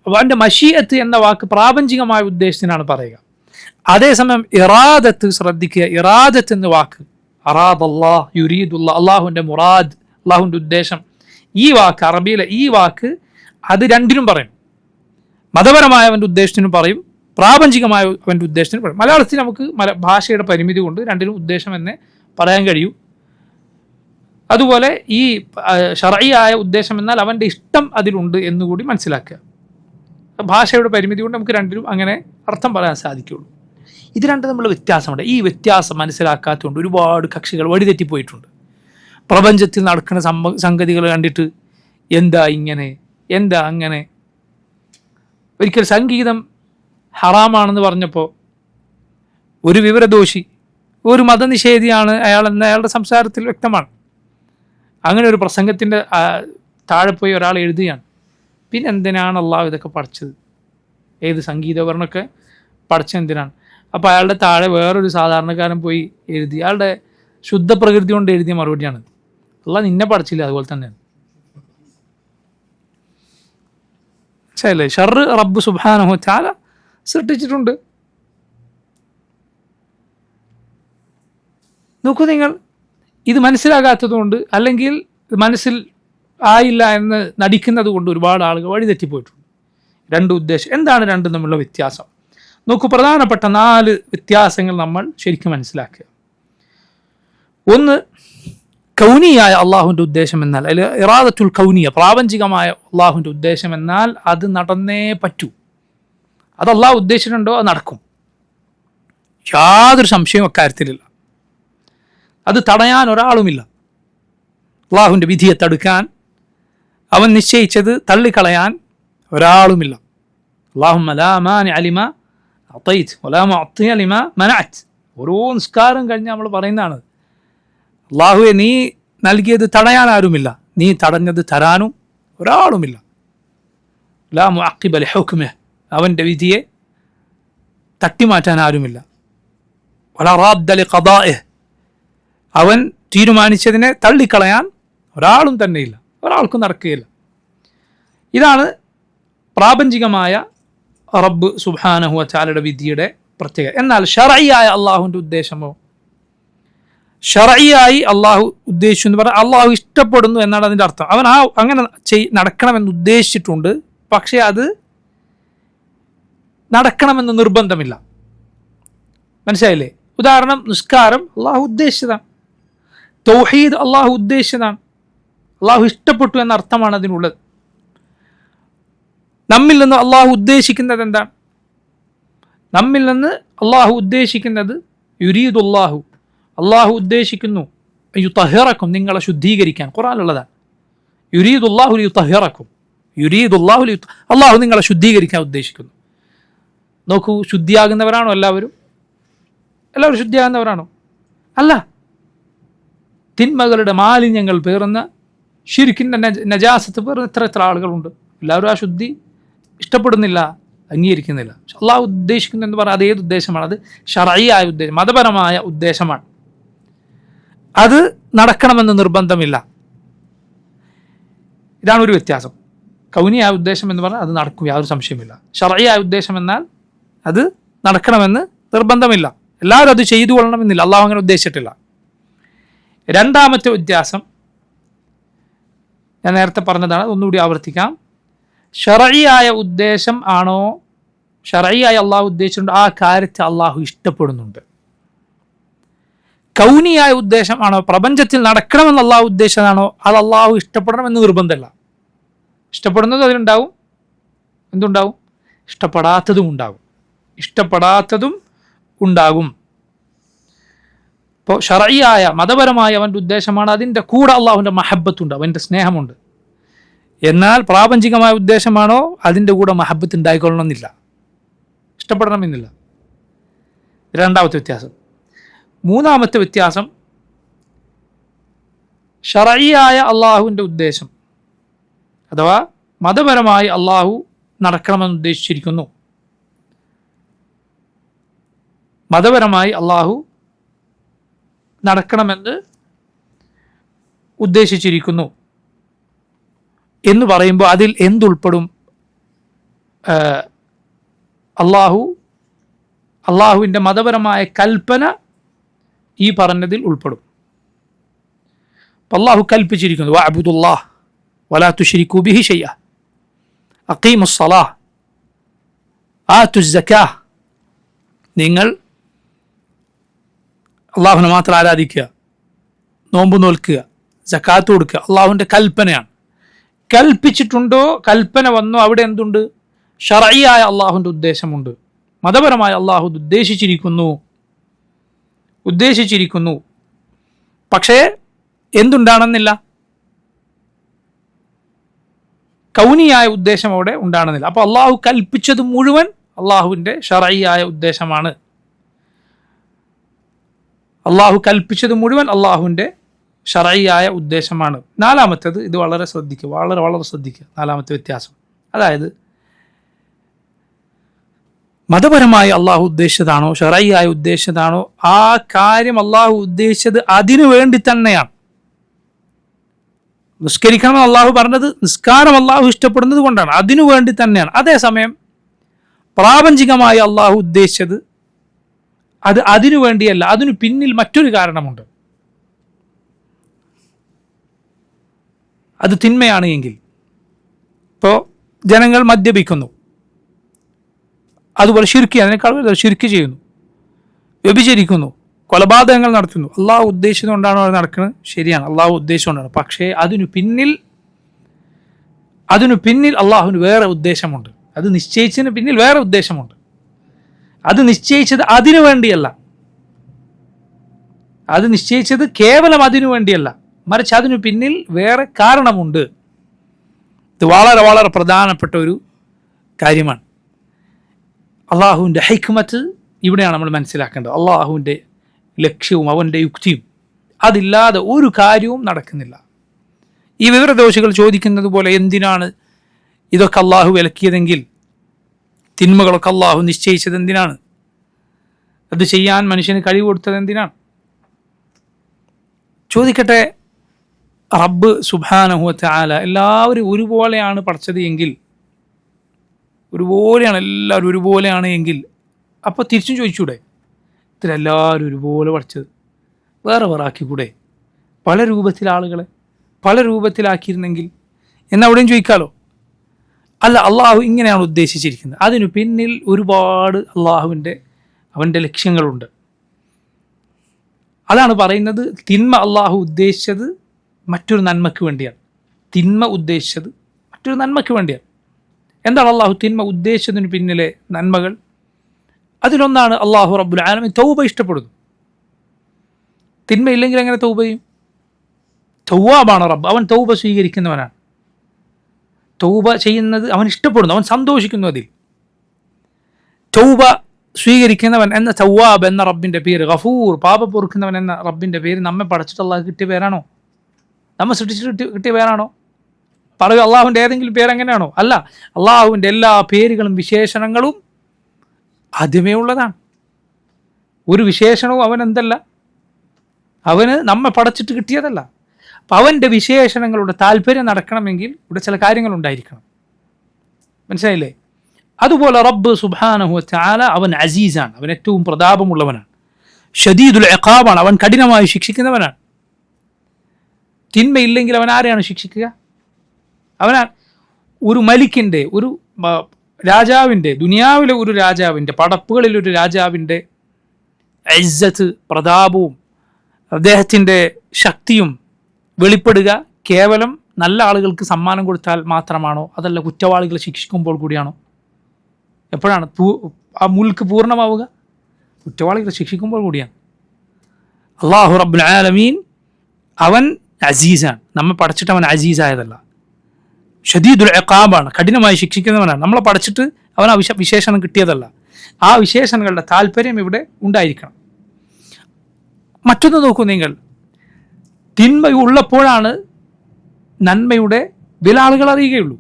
അവൻ്റെ മഷീഅത്ത് എന്ന വാക്ക് പ്രാപഞ്ചികമായ ഉദ്ദേശത്തിനാണ് പറയുക. അതേസമയം ഇറാദത്ത് ശ്രദ്ധിക്കുക, ഇറാദത്ത് എന്ന വാക്ക് അറാദ് അള്ളാഹ് യുരീദുല്ലാ, അള്ളാഹുവിൻ്റെ മുറാദ്, അള്ളാഹുവിൻ്റെ ഉദ്ദേശം, ഈ വാക്ക് അറബിയിലെ ഈ വാക്ക് അത് രണ്ടിനും പറയും. മതപരമായ അവൻ്റെ ഉദ്ദേശത്തിനും പറയും, പ്രാപഞ്ചികമായ അവൻ്റെ ഉദ്ദേശത്തിനും പറയും. മലയാളത്തിൽ നമുക്ക് ഭാഷയുടെ പരിമിതി കൊണ്ട് രണ്ടിനും ഉദ്ദേശം എന്നേ പറയാൻ കഴിയൂ. അതുപോലെ ഈ ശർഈയായ ഉദ്ദേശം എന്നാൽ അവൻ്റെ ഇഷ്ടം അതിലുണ്ട് എന്നുകൂടി മനസ്സിലാക്കുക. ഭാഷയുടെ പരിമിതി കൊണ്ട് നമുക്ക് രണ്ടിനും അങ്ങനെ അർത്ഥം പറയാൻ സാധിക്കുകയുള്ളൂ. ഇത് രണ്ടും തമ്മിലുള്ള വ്യത്യാസമുണ്ട്. ഈ വ്യത്യാസം മനസ്സിലാക്കാത്തതുകൊണ്ട് ഒരുപാട് കക്ഷികൾ വഴിതെറ്റിപ്പോയിട്ടുണ്ട്. പ്രപഞ്ചത്തിൽ നടക്കുന്ന സംഗതികൾ കണ്ടിട്ട് എന്താ ഇങ്ങനെ, എന്താ അങ്ങനെ. ഒരിക്കൽ സംഗീതം ഹറാമാണെന്ന് പറഞ്ഞപ്പോൾ ഒരു വിവരദോഷി, ഒരു മതനിഷേധിയാണ് അയാൾ എന്ന് അയാളുടെ സംസാരത്തിൽ വ്യക്തമാണ്. അങ്ങനെ ഒരു പ്രസംഗത്തിൻ്റെ താഴെ പോയി ഒരാൾ എഴുതുകയാണ്, പിന്നെ എന്തിനാണ് അള്ളാഹു ഇതൊക്കെ പഠിച്ചത്, ഏത് സംഗീതോപകരണമൊക്കെ പഠിച്ചെന്തിനാണ്. അപ്പോൾ അയാളുടെ താഴെ വേറൊരു സാധാരണക്കാരൻ പോയി എഴുതി, അയാളുടെ ശുദ്ധ പ്രകൃതി കൊണ്ട് എഴുതിയ മറുപടിയാണ്, അള്ളാഹ് നിന്നെ പഠിച്ചില്ല അതുപോലെ തന്നെയാണ്. ശരിയല്ലേ? ഷർറ് റബ്ബ് സുബ്ഹാനഹു തആല സൃഷ്ടിച്ചിട്ടുണ്ട്. നോക്കൂ നിങ്ങൾ, ഇത് മനസ്സിലാകാത്തതുകൊണ്ട് അല്ലെങ്കിൽ മനസ്സിൽ ആയില്ല എന്ന് നടിക്കുന്നത് കൊണ്ട് ഒരുപാട് ആളുകൾ വഴിതെറ്റിപ്പോയിട്ടുണ്ട്. രണ്ട് ഉദ്ദേശം എന്താണ് രണ്ടും തമ്മിലുള്ള വ്യത്യാസം? നോക്കൂ, പ്രധാനപ്പെട്ട 4 വ്യത്യാസങ്ങൾ നമ്മൾ ശരിക്കും മനസ്സിലാക്കുക. ഒന്ന്, കൗനിയായ അള്ളാഹുവിൻ്റെ ഉദ്ദേശം എന്നാൽ, അല്ലെങ്കിൽ ഇറാദത്തുൽ കൗനിയ, പ്രാപഞ്ചികമായ അള്ളാഹുവിൻ്റെ ഉദ്ദേശം എന്നാൽ അത് നടന്നേ പറ്റൂ. അത് അള്ളാഹു ഉദ്ദേശിച്ചിട്ടുണ്ടോ അത് നടക്കും, യാതൊരു സംശയവും അക്കാര്യത്തിലില്ല. അത് തടയാൻ ഒരാളുമില്ല. അള്ളാഹുവിൻ്റെ വിധിയെ തടുക്കാൻ, അവൻ നിശ്ചയിച്ചത് തള്ളിക്കളയാൻ ഒരാളുമില്ല. അല്ലാഹുമ്മ ലാ മാനിഅ ലിമാ അഅതൈത വലാ മുഅത്തിയ ലിമാ മനഅത. ഓരോ നിസ്കാരം കഴിഞ്ഞ് നമ്മൾ പറയുന്നതാണ്, അള്ളാഹുവെ നീ നൽകിയത് തടയാൻ ആരുമില്ല, നീ തടഞ്ഞത് തരാനും ഒരാളുമില്ല. ലാ മുഅഖിബ ലിഹുക്മിഹി, അവൻ്റെ വിധിയെ തട്ടിമാറ്റാൻ ആരുമില്ല. വലാ റാദ്ദ ലിഖദാഇഹി, അവൻ തീരുമാനിച്ചതിനെ തള്ളിക്കളയാൻ ഒരാളും തന്നെയില്ല, ഒരാൾക്കും നടക്കുകയില്ല. ഇതാണ് പ്രാപഞ്ചികമായ റബ്ബ് സുബ്ഹാനഹു വ തആലയുടെ വിധിയുടെ പ്രത്യേകത. എന്നാൽ ശർഈയായ അള്ളാഹുവിൻ്റെ ഉദ്ദേശമോ, ശർഈയായി അള്ളാഹു ഉദ്ദേശിച്ചു എന്ന് പറഞ്ഞാൽ അള്ളാഹു ഇഷ്ടപ്പെടുന്നു എന്നാണ് അതിൻ്റെ അർത്ഥം. അവൻ അങ്ങനെ നടക്കണമെന്ന് ഉദ്ദേശിച്ചിട്ടുണ്ട്, പക്ഷേ അത് നടക്കണമെന്ന് നിർബന്ധമില്ല. മനസ്സിലായില്ലേ? ഉദാഹരണം, നിസ്കാരം അള്ളാഹു ഉദ്ദേശിച്ചതാണ്, തൗഹീദ് അള്ളാഹു ഉദ്ദേശിച്ചതാണ്, അള്ളാഹു ഇഷ്ടപ്പെട്ടു എന്ന അർത്ഥമാണ് അതിനുള്ളത്. നമ്മിൽ നിന്ന് അള്ളാഹു ഉദ്ദേശിക്കുന്നത് എന്താണ്? നമ്മിൽ നിന്ന് അള്ളാഹു ഉദ്ദേശിക്കുന്നത് യുരീദുല്ലാഹു, അള്ളാഹു ഉദ്ദേശിക്കുന്നു യുതഹിറക്കും, നിങ്ങളെ ശുദ്ധീകരിക്കാൻ. ഖുർആനിലുള്ളതാണ്. യുരീദുല്ലാഹു ലിയുതഹിറക്കും, യുരീദുല്ലാഹു അള്ളാഹു നിങ്ങളെ ശുദ്ധീകരിക്കാൻ ഉദ്ദേശിക്കുന്നു. നോക്കൂ, ശുദ്ധിയാകുന്നവരാണോ എല്ലാവരും? എല്ലാവരും ശുദ്ധിയാകുന്നവരാണോ? അല്ല. തിന്മകളുടെ മാലിന്യങ്ങൾ പേറുന്ന, ശിർക്കിൻ്റെ നജാസത്ത് പേറുന്ന എത്ര ആളുകളുണ്ട്. എല്ലാവരും ആ ശുദ്ധി ഇഷ്ടപ്പെടുന്നില്ല, അംഗീകരിക്കുന്നില്ല. അള്ളാഹു ഉദ്ദേശിക്കുന്നു എന്ന് പറഞ്ഞാൽ അത് ഏത് ഉദ്ദേശമാണ്? അത് ശർഈയായ ഉദ്ദേശം, മതപരമായ ഉദ്ദേശമാണ്. അത് നടക്കണമെന്ന് നിർബന്ധമില്ല. ഇതാണ് ഒരു വ്യത്യാസം. കൗനിയായ ഉദ്ദേശം എന്ന് പറഞ്ഞാൽ അത് നടക്കും, യാതൊരു സംശയമില്ല. ശർഈയായ ഉദ്ദേശം എന്നാൽ അത് നടക്കണമെന്ന് നിർബന്ധമില്ല, എല്ലാവരും അത് ചെയ്തു കൊള്ളണമെന്നില്ല, അള്ളാഹു അങ്ങനെ ഉദ്ദേശിച്ചിട്ടില്ല. രണ്ടാമത്തെ വ്യത്യാസം ഞാൻ നേരത്തെ പറഞ്ഞതാണ്, ഒന്നുകൂടി ആവർത്തിക്കാം. ശർഈയായ ഉദ്ദേശം ആണോ, ശർഈയായ അള്ളാഹു ഉദ്ദേശിച്ചിട്ടുണ്ട്, ആ കാര്യത്തെ അള്ളാഹു ഇഷ്ടപ്പെടുന്നുണ്ട്. കൗനിയായ ഉദ്ദേശം ആണോ, പ്രപഞ്ചത്തിൽ നടക്കണമെന്ന് അള്ളാഹു ഉദ്ദേശിച്ചതാണോ, അത് അള്ളാഹു ഇഷ്ടപ്പെടണമെന്ന് നിർബന്ധമല്ല. ഇഷ്ടപ്പെടുന്നത് അതിലുണ്ടാവും, എന്തുണ്ടാവും? ഇഷ്ടപ്പെടാത്തതും ഉണ്ടാകും, ഇഷ്ടപ്പെടാത്തതും ഉണ്ടാകും. ഇപ്പോൾ ശർഈയായ മതപരമായ അവൻ്റെ ഉദ്ദേശമാണ്, അതിൻ്റെ കൂടെ അള്ളാഹുവിൻ്റെ മഹബത്തുണ്ട്, അവൻ്റെ സ്നേഹമുണ്ട്. എന്നാൽ പ്രാപഞ്ചികമായ ഉദ്ദേശമാണോ, അതിൻ്റെ കൂടെ മഹബത്ത് ഉണ്ടായിക്കൊള്ളണമെന്നില്ല, ഇഷ്ടപ്പെടണമെന്നില്ല. രണ്ടാമത്തെ വ്യത്യാസം. മൂന്നാമത്തെ വ്യത്യാസം, ശർഈയായ അള്ളാഹുവിൻ്റെ ഉദ്ദേശം അഥവാ മതപരമായി അള്ളാഹു നടക്കണമെന്ന് ഉദ്ദേശിച്ചിരിക്കുന്നു, മതപരമായി അള്ളാഹു നടക്കണമെന്ന് ഉദ്ദേശിച്ചിരിക്കുന്നു എന്ന് പറയുമ്പോൾ അതിൽ എന്തുൾപ്പെടും? അള്ളാഹുവിൻ്റെ മതപരമായ കൽപ്പന ഈ പറഞ്ഞതിൽ ഉൾപ്പെടും. അള്ളാഹു കൽപ്പിച്ചിരിക്കുന്നു, വഅബ്ദുല്ലാഹ് വലാ തുശ്രികൂ ബിഹി ശൈഅ, അഖീമുസ് സ്വലാഹ് ആതുസ് സക്കാഹ്, നിങ്ങൾ അള്ളാഹുവിനെ മാത്രം ആരാധിക്കുക, നോമ്പ് നോൽക്കുക, സക്കാത്ത് കൊടുക്കുക. അള്ളാഹുവിൻ്റെ കൽപ്പനയാണ്. കൽപ്പിച്ചിട്ടുണ്ടോ, കൽപ്പന വന്നോ, അവിടെ എന്തുണ്ട്? ശർഈയായ അള്ളാഹുവിൻ്റെ ഉദ്ദേശമുണ്ട്. മതപരമായ അള്ളാഹു ഉദ്ദേശിച്ചിരിക്കുന്നു. പക്ഷേ എന്തുണ്ടാണെന്നില്ല, കൗനിയായ ഉദ്ദേശം അവിടെ ഉണ്ടാണെന്നില്ല. അപ്പോൾ അള്ളാഹു കൽപ്പിച്ചത് മുഴുവൻ അള്ളാഹുവിൻ്റെ ശർഈയായ ഉദ്ദേശമാണ്. അള്ളാഹു കൽപ്പിച്ചത് മുഴുവൻ അള്ളാഹുവിൻ്റെ ശർഈയായ ഉദ്ദേശമാണ്. നാലാമത്തേത്, ഇത് വളരെ ശ്രദ്ധിക്കുക, വളരെ ശ്രദ്ധിക്കുക. നാലാമത്തെ വ്യത്യാസം, അതായത് മതപരമായി അള്ളാഹു ഉദ്ദേശിച്ചതാണോ ശർഈയായ ഉദ്ദേശിച്ചതാണോ ആ കാര്യം അള്ളാഹു ഉദ്ദേശിച്ചത് അതിനു വേണ്ടി തന്നെയാണ്. നിസ്കരിക്കണം അള്ളാഹു പറഞ്ഞത്, നിസ്കാരം അള്ളാഹു ഇഷ്ടപ്പെടുന്നത് കൊണ്ടാണ്, അതിനു വേണ്ടി തന്നെയാണ്. അതേസമയം പ്രാപഞ്ചികമായി അള്ളാഹു ഉദ്ദേശിച്ചത് അത് അതിനു വേണ്ടിയല്ല, അതിനു പിന്നിൽ മറ്റൊരു കാരണമുണ്ട്. അത് തിന്മയാണ് എങ്കിൽ, ഇപ്പോൾ ജനങ്ങൾ മദ്യപിക്കുന്നു, അതുപോലെ ശിർക്ക്, അതിനേക്കാൾ ശിർക്ക് ചെയ്യുന്നു, വ്യഭിചരിക്കുന്നു, കൊലപാതകങ്ങൾ നടത്തുന്നു, അള്ളാഹു ഉദ്ദേശിച്ചുകൊണ്ടാണോ അത് നടക്കുന്നത്? ശരിയാണ്, അള്ളാഹു ഉദ്ദേശിച്ചുകൊണ്ടാണ്. പക്ഷേ അതിനു പിന്നിൽ അള്ളാഹുവിന് വേറെ ഉദ്ദേശമുണ്ട്. അത് നിശ്ചയിച്ചതിന് പിന്നിൽ വേറെ ഉദ്ദേശമുണ്ട്. അത് നിശ്ചയിച്ചത് അതിനു വേണ്ടിയല്ല, അത് നിശ്ചയിച്ചത് കേവലം അതിനു വേണ്ടിയല്ല, മറിച്ച് അതിനു പിന്നിൽ വേറെ കാരണമുണ്ട്. ഇത് വളരെ പ്രധാനപ്പെട്ട ഒരു കാര്യമാണ്. അള്ളാഹുവിൻ്റെ ഹിക്മത്ത് ഇവിടെയാണ് നമ്മൾ മനസ്സിലാക്കേണ്ടത്. അള്ളാഹുവിൻ്റെ ലക്ഷ്യവും അവൻ്റെ യുക്തിയും, അതില്ലാതെ ഒരു കാര്യവും നടക്കുന്നില്ല. ഈ വിവരദോഷികൾ ചോദിക്കുന്നത് പോലെ എന്തിനാണ് ഇതൊക്കെ അള്ളാഹു വിലക്കിയതെങ്കിൽ, തിന്മകളൊക്കെ അള്ളാഹു നിശ്ചയിച്ചത് എന്തിനാണ്, അത് ചെയ്യാൻ മനുഷ്യന് കഴിവ് കൊടുത്തത് എന്തിനാണ്? ചോദിക്കട്ടെ, റബ്ബ് സുബ്ഹാനഹു വ തആല എല്ലാവരും ഒരുപോലെയാണ് പഠിച്ചത് എങ്കിൽ, എല്ലാവരും ഒരുപോലെയാണ് എങ്കിൽ, അപ്പോൾ തിരിച്ചും ചോദിച്ചൂടെ, ഇതിലെല്ലാവരും ഒരുപോലെ പഠിച്ചത് വേറെ ആക്കിക്കൂടെ? പല രൂപത്തിൽ ആളുകളെ പല രൂപത്തിലാക്കിയിരുന്നെങ്കിൽ എന്നവിടെയും ചോദിക്കാലോ. അല്ല, അള്ളാഹു ഇങ്ങനെയാണ് ഉദ്ദേശിച്ചിരിക്കുന്നത്, അതിനു പിന്നിൽ ഒരുപാട് അവൻ്റെ ലക്ഷ്യങ്ങളുണ്ട്. അതാണ് പറയുന്നത്, തിന്മ അള്ളാഹു ഉദ്ദേശിച്ചത് മറ്റൊരു നന്മയ്ക്ക് വേണ്ടിയാണ്. തിന്മ ഉദ്ദേശിച്ചത് മറ്റൊരു നന്മയ്ക്ക് വേണ്ടിയാണ്. എന്താണ് അള്ളാഹു തിന്മ ഉദ്ദേശിച്ചതിന് പിന്നിലെ നന്മകൾ? അതിലൊന്നാണ് അള്ളാഹു റബ്ബുൽ ആലമീൻ തൗബ ഇഷ്ടപ്പെടുന്നു. തിന്മയില്ലെങ്കിൽ എങ്ങനെ തൗബ ചെയ്യും? തൗവാബാണ് റബ്ബ്, അവൻ തൗബ സ്വീകരിക്കുന്നവനാണ്. തൗബ ചെയ്യുന്നത് അവൻ ഇഷ്ടപ്പെടുന്നു, അവൻ സന്തോഷിക്കുന്നു അതിൽ. തൗബ സ്വീകരിക്കുന്നവൻ എന്ന തൗവാബ് എന്ന റബ്ബിൻ്റെ പേര്, ഗഫൂർ പാപ പൊറുക്കുന്നവൻ എന്ന റബ്ബിൻ്റെ പേര് നമ്മെ പടച്ചിട്ട് അള്ളാഹ് കിട്ടിയ പേരാണോ? നമ്മെ സൃഷ്ടിച്ചിട്ട് കിട്ടിയ പേരാണോ? പറയുക അള്ളാഹുവിൻ്റെ ഏതെങ്കിലും പേരെങ്ങനെയാണോ? അല്ല, അള്ളാഹുവിൻ്റെ എല്ലാ പേരുകളും വിശേഷണങ്ങളും ആദ്യമേ ഉള്ളതാണ്. ഒരു വിശേഷണവും അവൻ എന്തല്ല, അവന് നമ്മെ പടച്ചിട്ട് കിട്ടിയതല്ല. അപ്പം അവൻ്റെ വിശേഷണങ്ങളുടെ താല്പര്യം നടക്കണമെങ്കിൽ ഇവിടെ ചില കാര്യങ്ങളുണ്ടായിരിക്കണം. മനസ്സിലായില്ലേ? അതുപോലെ റബ്ബ് സുബ്ഹാനഹു വ തആല അവൻ അസീസാണ്, അവൻ ഏറ്റവും പ്രതാപമുള്ളവനാണ്. ഷദീദുൽ ഇഖാബാണ്, അവൻ കഠിനമായി ശിക്ഷിക്കുന്നവനാണ്. തിന്മയില്ലെങ്കിൽ അവൻ ആരെയാണ് ശിക്ഷിക്കുക? അവനാണ് ഒരു മലിക്കിൻ്റെ, ഒരു രാജാവിൻ്റെ, ദുനിയാവിലെ ഒരു രാജാവിൻ്റെ, പടപ്പുകളിൽ ഒരു രാജാവിൻ്റെ ഇസ്സത്ത്, പ്രതാപവും അദ്ദേഹത്തിൻ്റെ ശക്തിയും വെളിപ്പെടുക കേവലം നല്ല ആളുകൾക്ക് സമ്മാനം കൊടുത്താൽ മാത്രമാണോ? അതല്ല കുറ്റവാളികളെ ശിക്ഷിക്കുമ്പോൾ കൂടിയാണോ? എപ്പോഴാണ് ആ മുൽക്ക് പൂർണ്ണമാവുക? കുറ്റവാളികളെ ശിക്ഷിക്കുമ്പോൾ കൂടിയാണ്. അള്ളാഹു റബ്ബുൽ ആലമീൻ അവൻ അസീസാണ്, നമ്മെ പടച്ചിട്ട് അവൻ അസീസായതല്ല. ഷദീദുൽ ഇഖാബാണ്, കഠിനമായി ശിക്ഷിക്കുന്നവനാണ്. നമ്മളെ പടച്ചിട്ട് അവൻ ആ വിശേഷണം കിട്ടിയതല്ല. ആ വിശേഷണങ്ങളുടെ താല്പര്യം ഇവിടെ ഉണ്ടായിരിക്കണം. മറ്റൊന്ന് നോക്കൂ നിങ്ങൾ, തിന്മ ഉള്ളപ്പോഴാണ് നന്മയുടെ വില ആളുകൾ അറിയുകയുള്ളൂ.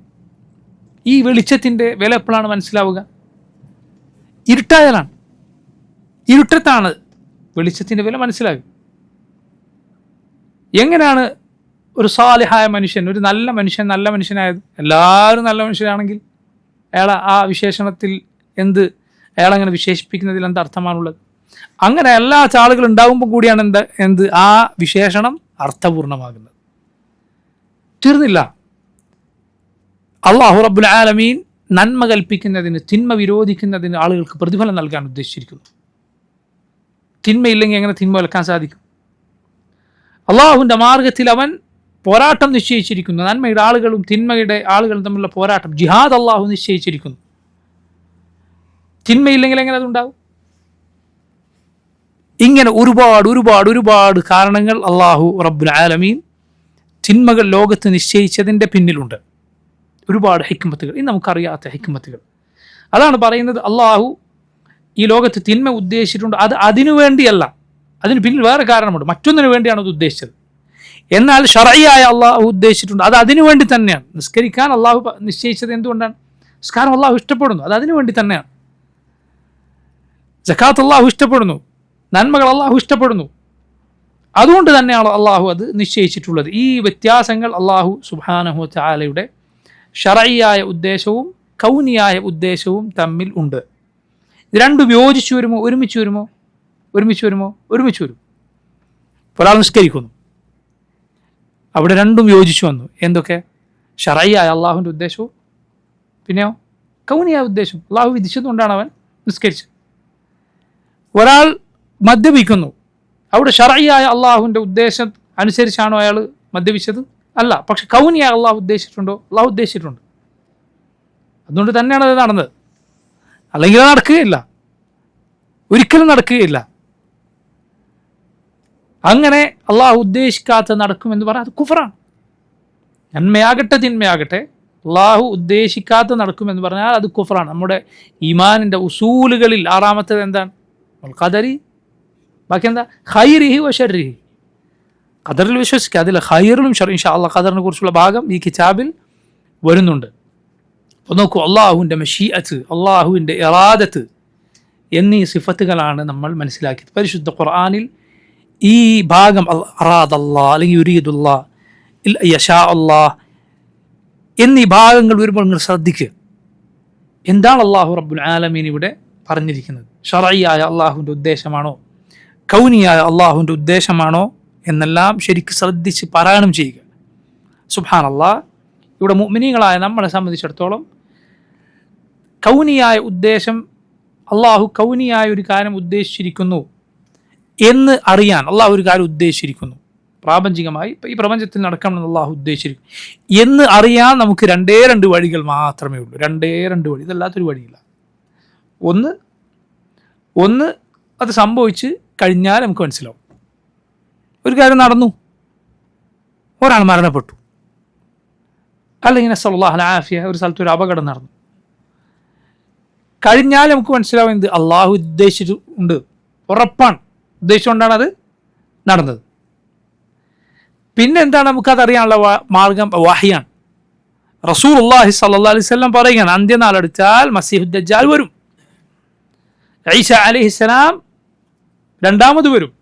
ഈ വെളിച്ചത്തിൻ്റെ വില എപ്പോഴാണ് മനസ്സിലാവുക? ഇരുട്ടായാലാണ്. ഇരുട്ടത്താണ് വെളിച്ചത്തിൻ്റെ വില മനസ്സിലാകുക. എങ്ങനെയാണ് ഒരു സാലിഹായ മനുഷ്യൻ, ഒരു നല്ല മനുഷ്യനായത്? എല്ലാവരും നല്ല മനുഷ്യരാണെങ്കിൽ അയാളെ ആ വിശേഷണത്തിൽ അയാളങ്ങനെ വിശേഷിപ്പിക്കുന്നതിൽ എന്ത് അർത്ഥമാണുള്ളത്? അങ്ങനെ എല്ലാ ആളുകൾ ഉണ്ടാകുമ്പോൾ കൂടിയാണ് ആ വിശേഷണം അർത്ഥപൂർണമാകുന്നത്. തീർന്നില്ല. അല്ലാഹു റബ്ബുൽ ആലമീൻ നന്മ കൽപ്പിക്കുന്നതിന്, തിന്മ വിരോധിക്കുന്നതിന് ആളുകൾക്ക് പ്രതിഫലം നൽകാൻ ഉദ്ദേശിച്ചിരിക്കുന്നു. തിന്മയില്ലെങ്കിൽ എങ്ങനെ തിന്മ വിലക്കാൻ സാധിക്കും? അള്ളാഹുവിൻ്റെ മാർഗത്തിൽ അവൻ പോരാട്ടം നിശ്ചയിച്ചിരിക്കുന്നു. നന്മയുടെ ആളുകളും തിന്മയുടെ ആളുകളും തമ്മിലുള്ള പോരാട്ടം, ജിഹാദ് അള്ളാഹു നിശ്ചയിച്ചിരിക്കുന്നു. തിന്മയില്ലെങ്കിൽ എങ്ങനെ അതുണ്ടാവും? ഇങ്ങനെ ഒരുപാട് കാരണങ്ങൾ അള്ളാഹു റബ്ബുൽ ആലമീൻ തിന്മകൾ ലോകത്ത് നിശ്ചയിച്ചതിൻ്റെ പിന്നിലുണ്ട്. ഒരുപാട് ഹിക്മത്തുകൾ, ഇന്ന് നമുക്കറിയാത്ത ഹിക്മത്തുകൾ. അതാണ് പറയുന്നത്, അള്ളാഹു ഈ ലോകത്ത് തിന്മ ഉദ്ദേശിച്ചിട്ടുണ്ട്. അത് അതിനു വേണ്ടിയല്ല, അതിന് പിന്നിൽ വേറെ കാരണമുണ്ട്, മറ്റൊന്നിനു വേണ്ടിയാണ് അത് ഉദ്ദേശിച്ചത്. എന്നാൽ ശർഈയായ അള്ളാഹു ഉദ്ദേശിച്ചിട്ടുണ്ട്, അത് അതിനു വേണ്ടി തന്നെയാണ്. നിസ്കരിക്കാൻ അള്ളാഹു നിശ്ചയിച്ചത് എന്തുകൊണ്ടാണ്? നിസ്കാരം അള്ളാഹു ഇഷ്ടപ്പെടുന്നു, അത് അതിനു വേണ്ടി തന്നെയാണ്. സകാത്ത് അള്ളാഹു ഇഷ്ടപ്പെടുന്നു, നന്മകൾ അള്ളാഹു ഇഷ്ടപ്പെടുന്നു, അതുകൊണ്ട് തന്നെയാണ് അള്ളാഹു അത് നിശ്ചയിച്ചിട്ടുള്ളത്. ഈ വ്യത്യാസങ്ങൾ അള്ളാഹു സുബ്ഹാനഹു വ തആലയുടെ ശർഈയായ ഉദ്ദേശവും കൗനിയായ ഉദ്ദേശവും തമ്മിൽ ഉണ്ട്. ഇത് രണ്ടും യോജിച്ചു വരുമോ? ഒരുമിച്ച് വരുമോ? ഒരുമിച്ച് വരും. ഒരാൾ നിസ്കരിക്കുന്നു, അവിടെ രണ്ടും യോജിച്ചു വന്നു. എന്തൊക്കെ? ശർഈയായ അള്ളാഹുവിൻ്റെ ഉദ്ദേശവും പിന്നെയോ കൗനിയായ ഉദ്ദേശം. അള്ളാഹു വിധിച്ചതുകൊണ്ടാണ് അവൻ നിസ്കരിച്ചത്. ഒരാൾ മദ്യപിക്കുന്നു, അവിടെ ശർഈയായ അള്ളാഹുവിൻ്റെ ഉദ്ദേശം അനുസരിച്ചാണോ അയാൾ മദ്യപിച്ചത്? അല്ല. പക്ഷെ കൗനിയായ അള്ളാഹു ഉദ്ദേശിച്ചിട്ടുണ്ടോ? അള്ളാഹു ഉദ്ദേശിച്ചിട്ടുണ്ട്, അതുകൊണ്ട് തന്നെയാണ് അത് നടന്നത്. അല്ലെങ്കിൽ അത് നടക്കുകയില്ല, ഒരിക്കലും നടക്കുകയില്ല. അങ്ങനെ അള്ളാഹു ഉദ്ദേശിക്കാത്ത നടക്കുമെന്ന് പറഞ്ഞാൽ അത് കുഫറാണ്. നന്മയാകട്ടെ തിന്മയാകട്ടെ അള്ളാഹു ഉദ്ദേശിക്കാത്ത നടക്കുമെന്ന് പറഞ്ഞാൽ അത് കുഫറാണ്. നമ്മുടെ ഈമാനിൻ്റെ ഉസൂലുകളിൽ ആറാമത്തേത് എന്താണ്? ഖദരി. ബാക്കി എന്താ? ഖൈരിഹി വ ശർരിഹി. ഖദറിൽ വിശ്വസിക്കുക, അതിൽ ഖൈറിലും ഷർറും. ഇൻഷാ അല്ലാഹ് ഖദറിനെ കുറിച്ചുള്ള ഭാഗം ഈ കിതാബിൽ വരുന്നുണ്ട്. അപ്പോൾ നോക്കൂ, അള്ളാഹുവിൻ്റെ മശീഅത്ത്, അള്ളാഹുവിൻ്റെ ഇറാദത്ത് എന്നീ സിഫത്തുകളാണ് നമ്മൾ മനസ്സിലാക്കിയത്. പരിശുദ്ധ ഖുർആനിൽ ഈ ഭാഗം അറാദല്ലാഹ് അല്ലെങ്കിൽ യുരീദുല്ലാഹ്, യശാ അല്ലാഹ് എന്നീ ഭാഗങ്ങൾ വരുമ്പോൾ നിങ്ങൾ ശ്രദ്ധിക്കുക. എന്താണ് അള്ളാഹു റബ്ബുൽ ആലമീൻ ഇവിടെ പറഞ്ഞിരിക്കുന്നത്? ശർഈയായ അള്ളാഹുവിൻ്റെ ഉദ്ദേശമാണോ, കൗനിയായ അള്ളാഹുവിൻ്റെ ഉദ്ദേശമാണോ എന്നെല്ലാം ശരിക്കും ശ്രദ്ധിച്ച് പാരായണം ചെയ്യുക. സുബ്ഹാനല്ലാഹ്, ഇവിടെ മുഅ്മിനീങ്ങളായ നമ്മളെ സംബന്ധിച്ചിടത്തോളം കൗനിയായ ഉദ്ദേശം, അള്ളാഹു കൗനിയായ ഒരു കാര്യം ഉദ്ദേശിച്ചിരിക്കുന്നു എന്ന് അറിയാൻ അള്ളാഹു ഒരു കാര്യം ഉദ്ദേശിച്ചിരിക്കുന്നു, പ്രാപഞ്ചികമായി ഈ പ്രപഞ്ചത്തിൽ നടക്കണമെന്ന് അള്ളാഹു ഉദ്ദേശിച്ചിരിക്കുന്നു എന്ന് അറിയാൻ നമുക്ക് രണ്ട് വഴികൾ മാത്രമേ ഉള്ളൂ. രണ്ട് വഴി, ഇതല്ലാത്തൊരു വഴിയില്ല. ഒന്ന് അത് സംഭവിച്ച് കഴിഞ്ഞാൽ നമുക്ക് മനസ്സിലാവും. ഒരു കാര്യം നടന്നു, ഒരാൾ മരണപ്പെട്ടു, അല്ലെങ്കിൽ നസ്അലുല്ലാഹ് അൽ ആഫിയ, ഒരു സ്ഥലത്ത് ഒരു അപകടം നടന്നു, കഴിഞ്ഞാൽ നമുക്ക് മനസ്സിലാവും എന്ത്? അള്ളാഹു ഉദ്ദേശിച്ചിട്ടുണ്ട്, ഉറപ്പാണ്, ഉദ്ദേശിച്ചുകൊണ്ടാണ് അത് നടന്നത്. പിന്നെ എന്താണ് നമുക്കതറിയാനുള്ള മാർഗം? വഹ്യാണ്. റസൂലുള്ളാഹി സ്വല്ലല്ലാഹു അലൈഹി വസല്ലം പറയുകയാണ്, അന്ത്യനാളെടുത്താൽ മസീഹുദ് ദജ്ജാൽ വരും, ഈസ അലൈഹിസ്സലാം രണ്ടാമത് വരും.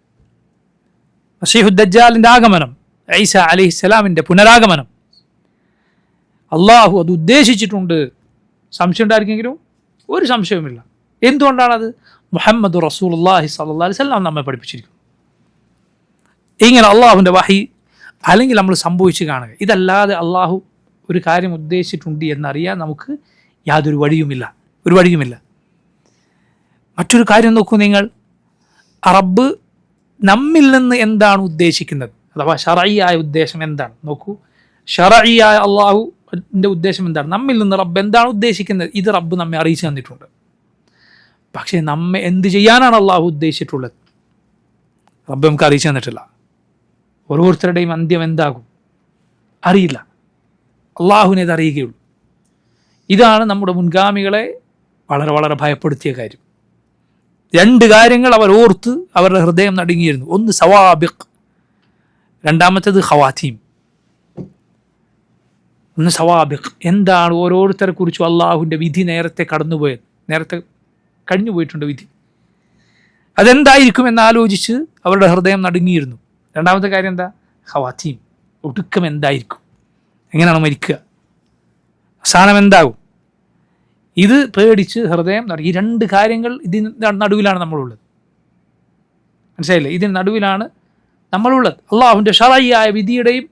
മസീഹുദ് ദജ്ജാലിൻ്റെ ആഗമനം, ഈസ അലൈഹിസ്സലാമിൻ്റെ പുനരാഗമനം അള്ളാഹു അത് ഉദ്ദേശിച്ചിട്ടുണ്ട്. സംശയം ഉണ്ടായിരിക്കെങ്കിലും ഒരു സംശയവുമില്ല. എന്തുകൊണ്ടാണത്? മുഹമ്മദ് റസൂലുള്ളാഹി സ്വല്ലല്ലാഹു അലൈഹി വസല്ലം നമ്മെ പഠിപ്പിച്ചിരിക്കുന്നു. ഇങ്ങനെ അള്ളാഹുവിൻ്റെ വഹി അല്ലെങ്കിൽ നമ്മൾ സംഭവിച്ച് കാണുക. ഇതല്ലാതെ അള്ളാഹു ഒരു കാര്യം ഉദ്ദേശിച്ചിട്ടുണ്ട് എന്നറിയാൻ നമുക്ക് യാതൊരു വഴിയുമില്ല. മറ്റൊരു കാര്യം നോക്കൂ നിങ്ങൾ, റബ്ബ് നമ്മിൽ നിന്ന് എന്താണ് ഉദ്ദേശിക്കുന്നത്, അഥവാ ശർഈയായ ഉദ്ദേശം എന്താണ്? നോക്കൂ, ശർഈയായ അള്ളാഹുവിൻ്റെ ഉദ്ദേശം എന്താണ്? നമ്മിൽ നിന്ന് റബ്ബ് എന്താണ് ഉദ്ദേശിക്കുന്നത്, ഇത് റബ്ബ് നമ്മെ അറിയിച്ചു തന്നിട്ടുണ്ട്. പക്ഷേ നമ്മെ എന്ത് ചെയ്യാനാണ് അള്ളാഹു ഉദ്ദേശിച്ചിട്ടുള്ളത് റബ്ബ് നമുക്ക് അറിയിച്ചു തന്നിട്ടില്ല. ഓരോരുത്തരുടെയും അന്ത്യം എന്താകും അറിയില്ല, അള്ളാഹുവിനെ ഇത് അറിയുകയുള്ളൂ. ഇതാണ് നമ്മുടെ മുൻഗാമികളെ വളരെ ഭയപ്പെടുത്തിയ കാര്യം. രണ്ട് കാര്യങ്ങൾ അവർ ഓർത്ത് അവരുടെ ഹൃദയം നടുങ്ങിയിരുന്നു. ഒന്ന് സവാബിഖ്, രണ്ടാമത്തേത് ഖവാതീം. ഒന്ന് സവാബിഖ്, എന്താണ് ഓരോരുത്തരെ കുറിച്ചും അള്ളാഹുവിൻ്റെ വിധി നേരത്തെ കഴിഞ്ഞു പോയിട്ടുണ്ട് വിധി, അതെന്തായിരിക്കും എന്നാലോചിച്ച് അവരുടെ ഹൃദയം നടുങ്ങിയിരുന്നു. രണ്ടാമത്തെ കാര്യം എന്താ? ഖവാതീം, ഒടുക്കം എന്തായിരിക്കും, എങ്ങനെയാണ് മരിക്കുക, അവസാനം എന്താകും, ഇത് പേടിച്ച് ഹൃദയം ഈ രണ്ട് കാര്യങ്ങൾ ഇതിന് നടുവിലാണ് നമ്മളുള്ളത്. മനസ്സിലായില്ലേ? ഇതിന് നടുവിലാണ് നമ്മളുള്ളത്. അള്ളാഹുവിൻ്റെ ശറഈയായ വിധിയുടെയും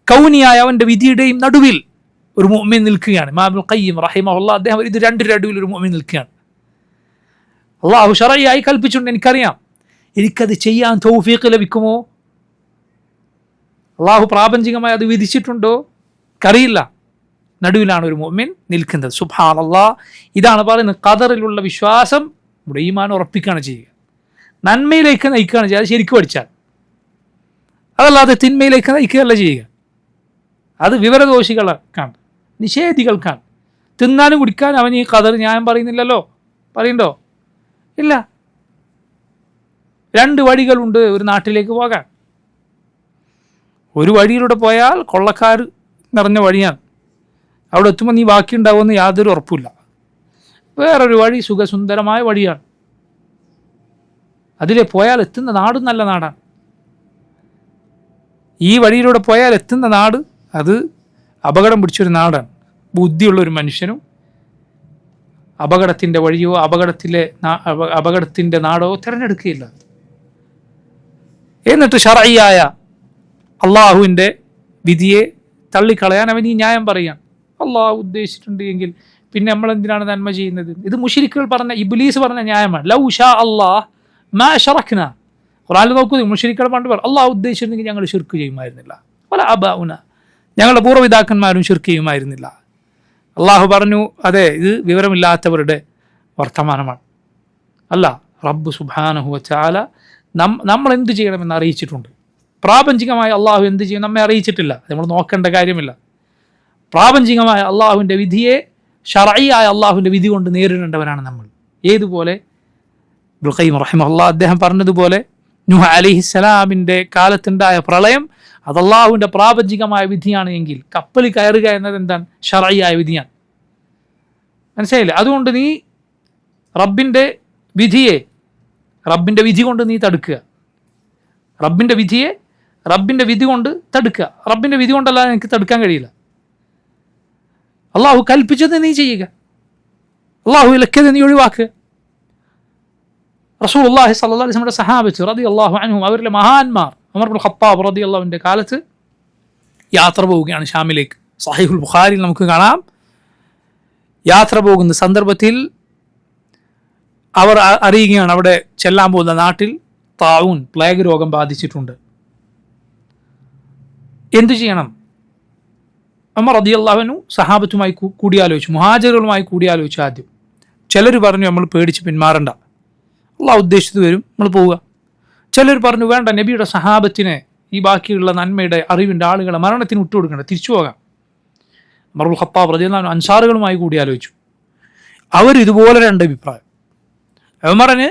കൗനിയായ അവൻ്റെ വിധിയുടെയും നടുവിൽ ഒരു മുഅ്മിൻ നിൽക്കുകയാണ്. ഇമാം ഇബ്നുൽ ഖയ്യിം റഹിമഹുല്ലാഹ് അദ്ദേഹം ഇത് രണ്ടിൻ്റെ നടുവിൽ ഒരു മുഅ്മിൻ നിൽക്കുകയാണ്. അള്ളാഹു ശറഈയായി കൽപ്പിച്ചുകൊണ്ട് എനിക്കറിയാം, എനിക്കത് ചെയ്യാൻ തൗഫീഖ് ലഭിക്കുമോ? അള്ളാഹു പ്രാപഞ്ചികമായി അത് വിധിച്ചിട്ടുണ്ടോ? എനിക്കറിയില്ല. നടുവിലാണ് ഒരു മുഅ്മിൻ നിൽക്കുന്നത്. സുബ്ഹാനല്ലാഹ്. ഇതാണ് പറയുന്നത്, ഖദറിലുള്ള വിശ്വാസം നമ്മുടെ ഈമാൻ ഉറപ്പിക്കുകയാണ് ചെയ്യുക, നന്മയിലേക്ക് നയിക്കുകയാണ് ചെയ്യുക. അത് ശരിക്കും പഠിച്ചാൽ, അതല്ലാതെ തിന്മയിലേക്ക് നയിക്കുകയല്ല ചെയ്യുക. അത് വിവരദോഷികൾക്കാണ്, നിഷേധികൾക്കാണ്. തിന്നാനും കുടിക്കാനും അവൻ ഈ ഖദർ ന്യായം പറയുന്നില്ലല്ലോ. പറയുന്നുണ്ടോ? ഇല്ല. രണ്ട് വഴികളുണ്ട് ഒരു നാട്ടിലേക്ക് പോകാൻ. ഒരു വഴിയിലൂടെ പോയാൽ കൊള്ളക്കാർ നിറഞ്ഞ വഴിയാണ്, അവിടെ എത്തുമ്പോൾ നീ ബാക്കി ഉണ്ടാവുമെന്ന് യാതൊരു ഉറപ്പില്ല. വേറൊരു വഴി സുഖസുന്ദരമായ വഴിയാണ്, അതിലെ പോയാൽ എത്തുന്ന നാടും നല്ല നാടാണ്. ഈ വഴിയിലൂടെ പോയാൽ എത്തുന്ന നാട് അത് അപകടം പിടിച്ചൊരു നാടാണ്. ബുദ്ധിയുള്ളൊരു മനുഷ്യനും അപകടത്തിൻ്റെ വഴിയോ അപകടത്തിൻ്റെ നാടോ തിരഞ്ഞെടുക്കുകയില്ല. എന്നിട്ട് ശറഈയായ അള്ളാഹുവിൻ്റെ വിധിയെ തള്ളിക്കളയാൻ അവൻ ഈ ന്യായം പറയാൻ അള്ളാഹു ഉദ്ദേശിച്ചിട്ടുണ്ട് എങ്കിൽ പിന്നെ നമ്മൾ എന്തിനാണ് നന്മ ചെയ്യുന്നത്? ഇത് മുശ്രിക്കുകൾ പറഞ്ഞ, ഇബ്ലീസ് പറഞ്ഞ ന്യായമാണ്. ലൗ ഷാ അല്ലാഹ് മാ ശറക്നാ. ഖുർആനിൽ നോക്കൂ, മുശ്രിക്കുകൾ പണ്ട് പറഞ്ഞു അള്ളാഹു ഉദ്ദേശിച്ചിട്ടുണ്ടെങ്കിൽ ഞങ്ങൾ ശിർക്ക് ചെയ്യുമായിരുന്നില്ല, വല അബാഉന, ഞങ്ങളുടെ പൂർവ്വപിതാക്കന്മാരും ശിർക്ക് ചെയ്യുമായിരുന്നില്ല. അള്ളാഹു പറഞ്ഞു, അതെ, ഇത് വിവരമില്ലാത്തവരുടെ വർത്തമാനമാണ്. അല്ല, റബ്ബ് സുബ്ഹാനഹു വ തആല നമ്മൾ എന്ത് ചെയ്യണമെന്ന് അറിയിച്ചിട്ടുണ്ട്. പ്രാപഞ്ചികമായി അള്ളാഹു എന്ത് ചെയ്യും നമ്മെ അറിയിച്ചിട്ടില്ല, നമ്മൾ നോക്കേണ്ട കാര്യമില്ല. പ്രാപഞ്ചികമായ അള്ളാഹുവിൻ്റെ വിധിയെ ശറഈയായ അള്ളാഹുവിൻ്റെ വിധി കൊണ്ട് നേരിടേണ്ടവരാണ് നമ്മൾ. ഏതുപോലെ ഇബ്നുൽ ഖയ്യിം റഹിമഹുല്ലാഹ് അദ്ദേഹം പറഞ്ഞതുപോലെ, നൂഹ് അലൈഹിസ്സലാമിൻ്റെ കാലത്തുണ്ടായ പ്രളയം അത് അള്ളാഹുവിൻ്റെ പ്രാപഞ്ചികമായ വിധിയാണ് എങ്കിൽ കപ്പലിൽ കയറുക എന്നത് എന്താണ്? ശറഈയായ വിധിയാണ്. മനസ്സിലായില്ലേ? അതുകൊണ്ട് നീ റബ്ബിൻ്റെ വിധി കൊണ്ട് നീ തടുക്കുക. റബ്ബിൻ്റെ വിധിയെ റബ്ബിൻ്റെ വിധി കൊണ്ട് തടുക്കുക. റബ്ബിൻ്റെ വിധി കൊണ്ടല്ലാതെ എനിക്ക് തടുക്കാൻ കഴിയില്ല. അള്ളാഹു കൽപ്പിച്ചത് നീ ചെയ്യുക, അള്ളാഹു വിലക്കിയത് നീ ഒഴിവാക്കുക. റസൂലുള്ളാഹി സ്വല്ലല്ലാഹു അലൈഹി വസല്ലമയുടെ സഹാബത്ത് റളിയല്ലാഹു അൻഹും, അവരിലെ മഹാന്മാർ ഉമർ ഇബ്നുൽ ഖത്താബ് റളിയല്ലാഹുവിൻ്റെ കാലത്ത് യാത്ര പോവുകയാണ് ഷാമിലേക്ക്. സഹീഹുൽ ബുഖാരിയിൽ നമുക്ക് കാണാം, യാത്ര പോകുന്ന സന്ദർഭത്തിൽ അവർ അറിയുകയാണ് അവിടെ ചെല്ലാൻ പോകുന്ന നാട്ടിൽ താഊൻ, പ്ലേഗ് രോഗം ബാധിച്ചിട്ടുണ്ട്. എന്തു ചെയ്യണം? ഉമർ റളിയല്ലാഹു അൻഹു സഹാബത്തുമായി കൂടിയാലോചിച്ചു, മുഹാജിറുകളുമായി കൂടിയാലോചിച്ചു. ആദ്യം ചിലർ പറഞ്ഞു നമ്മൾ പേടിച്ച് പിന്മാറണ്ട, അള്ളാഹു ഉദ്ദേശിച്ചത് വരും, നമ്മൾ പോവുക. ചിലർ പറഞ്ഞു വേണ്ട, നബിയുടെ സഹാബത്തിനെ, ഈ ബാക്കിയുള്ള നന്മയുടെ അറിവിൻ്റെ ആളുകളെ മരണത്തിന് വിട്ടുകൊടുക്കേണ്ട, തിരിച്ചു പോകാം. ഉമർ ഇബ്നുൽ ഖത്താബ് റളിയല്ലാഹു അൻഹു അൻസാറുകളുമായി കൂടിയാലോചിച്ചു. അവർ ഇതുപോലെ രണ്ട് അഭിപ്രായം. ഉമറിന്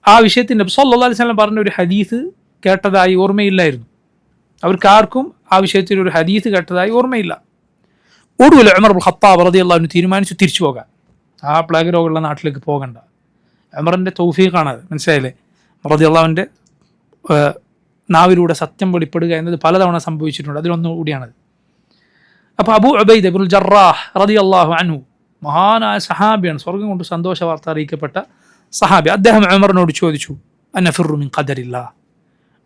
ആ വിഷയത്തിൽ നബി സല്ലല്ലാഹു അലൈഹി വസല്ലം പറഞ്ഞ ഒരു ഹദീസ് കേട്ടതായി ഓർമ്മയില്ലായിരുന്നു. അവർക്കാർക്കും ആ വിഷയത്തിൽ ഒരു ഹദീസ് കേട്ടതായി ഓർമ്മയില്ല. ഒടുവിൽ ഉമർ ഇബ്നുൽ ഖത്താബ് റളിയല്ലാഹു അൻഹു തീരുമാനിച്ചു തിരിച്ചു പോകാൻ, ആ പ്ലേഗ് രോഗമുള്ള നാട്ടിലേക്ക് പോകണ്ട. ഉമറിൻ്റെ തൗഫീഖാണത്. മനസ്സിലായില്ലേ? റളിയല്ലാഹുവിൻ്റെ നാവിലൂടെ സത്യം വെളിപ്പെടുക എന്നത് പലതവണ സംഭവിച്ചിട്ടുണ്ട്, അതിലൊന്നുകൂടിയാണത്. അപ്പോൾ അബൂ ഉബൈദ ഇബ്നുൽ ജറാഹ് റളിയല്ലാഹു അൻഹു മഹാനായ സഹാബിയാണ്, സ്വർഗം കൊണ്ട് സന്തോഷ വാർത്ത അറിയിക്കപ്പെട്ട സഹാബി. അദ്ദേഹം ഉമറിനോട് ചോദിച്ചു, അനഫിറു മിൻ ഖദരില്ലാഹ്,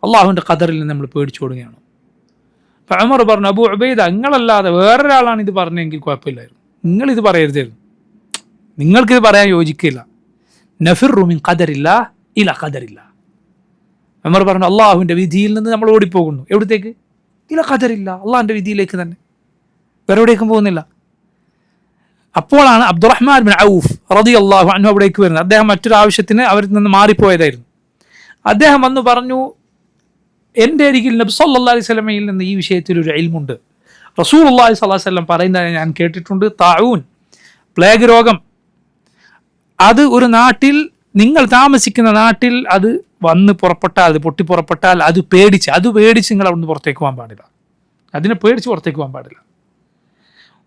അള്ളാഹുവിൻ്റെ ഖദറിൽ നിന്ന് നമ്മൾ പേടിച്ചു കൊടുക്കുകയാണ്. അപ്പോൾ ഉമർ പറഞ്ഞു, അബൂ ഉബൈദ, നിങ്ങളല്ലാതെ വേറൊരാളാണ് ഇത് പറഞ്ഞെങ്കിൽ കുഴപ്പമില്ലായിരുന്നു, നിങ്ങളിത് പറയരുതായിരുന്നു, നിങ്ങൾക്കിത് പറയാൻ യോജിക്കില്ല. നഫിറു മിൻ ഖദരില്ലാഹ് ഇലാ ഖദരില്ലാഹ്. ഉമർ പറഞ്ഞു, അള്ളാഹുവിൻ്റെ വിധിയിൽ നിന്ന് നമ്മൾ ഓടിപ്പോകുന്നു. എവിടത്തേക്ക്? ഇലാ ഖദരില്ലാഹ്, അള്ളാഹിൻ്റെ വിധിയിലേക്ക് തന്നെ, വേറെ എവിടേക്കും പോകുന്നില്ല. അപ്പോഴാണ് അബ്ദുറഹ്മാൻ ബിൻ ഔഫ് റളിയല്ലാഹു അൻഹു അവിടേക്ക് വരുന്നത്. അദ്ദേഹം മറ്റൊരു ആവശ്യത്തിന് അവരിൽ നിന്ന് മാറിപ്പോയതായിരുന്നു. അദ്ദേഹം വന്നു പറഞ്ഞു, എൻ്റെ അരികിൽ നബി സല്ലല്ലാഹു അലൈഹി വസല്ലമയിൽ നിന്ന് ഈ വിഷയത്തിൽ ഒരു ഇൽമുണ്ട്. റസൂലുള്ളാഹി സ്വല്ലല്ലാഹു അലൈഹി വസല്ലം പറയുന്നത് ഞാൻ കേട്ടിട്ടുണ്ട്, താഊൻ, പ്ലേഗ് രോഗം, അത് ഒരു നാട്ടിൽ, നിങ്ങൾ താമസിക്കുന്ന നാട്ടിൽ അത് വന്ന് പുറപ്പെട്ടാൽ, അത് പൊട്ടിപ്പുറപ്പെട്ടാൽ അത് പേടിച്ച് നിങ്ങൾ അവിടുന്ന് പുറത്തേക്ക് പോകാൻ പാടില്ല. അതിനെ പേടിച്ച് പുറത്തേക്ക് പോകാൻ പാടില്ല.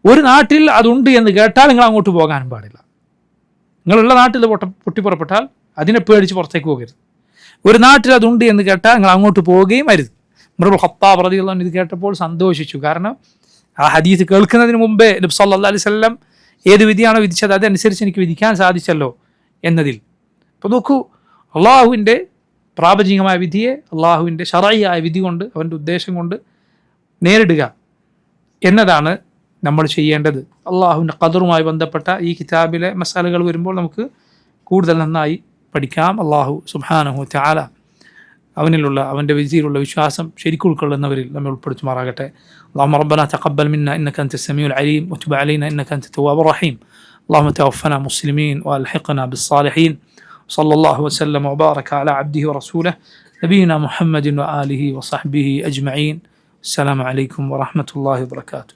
ഒരു നാട്ടിൽ അതുണ്ട് എന്ന് കേട്ടാൽ നിങ്ങൾ അങ്ങോട്ട് പോകാനും പാടില്ല. നിങ്ങളുള്ള നാട്ടിൽ പൊട്ടിപ്പുറപ്പെട്ടാൽ അതിനെ പേടിച്ച് പുറത്തേക്ക് പോകരുത്. ഒരു നാട്ടിൽ അതുണ്ട് എന്ന് കേട്ടാൽ നിങ്ങൾ അങ്ങോട്ട് പോവുകയും അരുത്. ഉമർ ഇബ്നുൽ ഖത്താബ് റളിയല്ലാഹു അൻഹു ഇത് കേട്ടപ്പോൾ സന്തോഷിച്ചു. കാരണം ആ ഹദീസ് കേൾക്കുന്നതിന് മുമ്പേ നബി സല്ലല്ലാഹു അലൈഹി വസല്ലം ഏത് വിധിയാണോ വിധിച്ചത് അതനുസരിച്ച് എനിക്ക് വിധിക്കാൻ സാധിച്ചല്ലോ എന്നതിൽ. അപ്പോൾ നോക്കൂ, അള്ളാഹുവിൻ്റെ പ്രാപഞ്ചികമായ വിധിയെ അള്ളാഹുവിൻ്റെ ശറഈയായ വിധി കൊണ്ട്, അവൻ്റെ ഉദ്ദേശം കൊണ്ട് നേരിടുക എന്നതാണ് നമ്മൾ ചെയ്യേണ്ടത്. അള്ളാഹുവിൻ്റെ ഖദറുമായി ബന്ധപ്പെട്ട ഈ കിതാബിലെ മസാലകൾ വരുമ്പോൾ നമുക്ക് കൂടുതൽ നന്നായി പഠിക്കാം. അള്ളാഹു സുബ്ഹാനഹു വ തആല അവനിലുള്ള അവൻ്റെ വിധിയിലുള്ള വിശ്വാസം ശരിക്കും ഉൾക്കൊള്ളുന്നവരിൽ നമ്മെ ഉൾപ്പെടുത്തുമാറാകട്ടെ. اللهم ربنا تقبل منا إنك أنت السميع العليم وتب علينا إنك أنت التواب الرحيم. اللهم توفنا مسلمين وألحقنا بالصالحين. صلى الله وسلم وبارك على عبده ورسوله نبينا محمد وآله وصحبه أجمعين. السلام عليكم ورحمة الله وبركاته.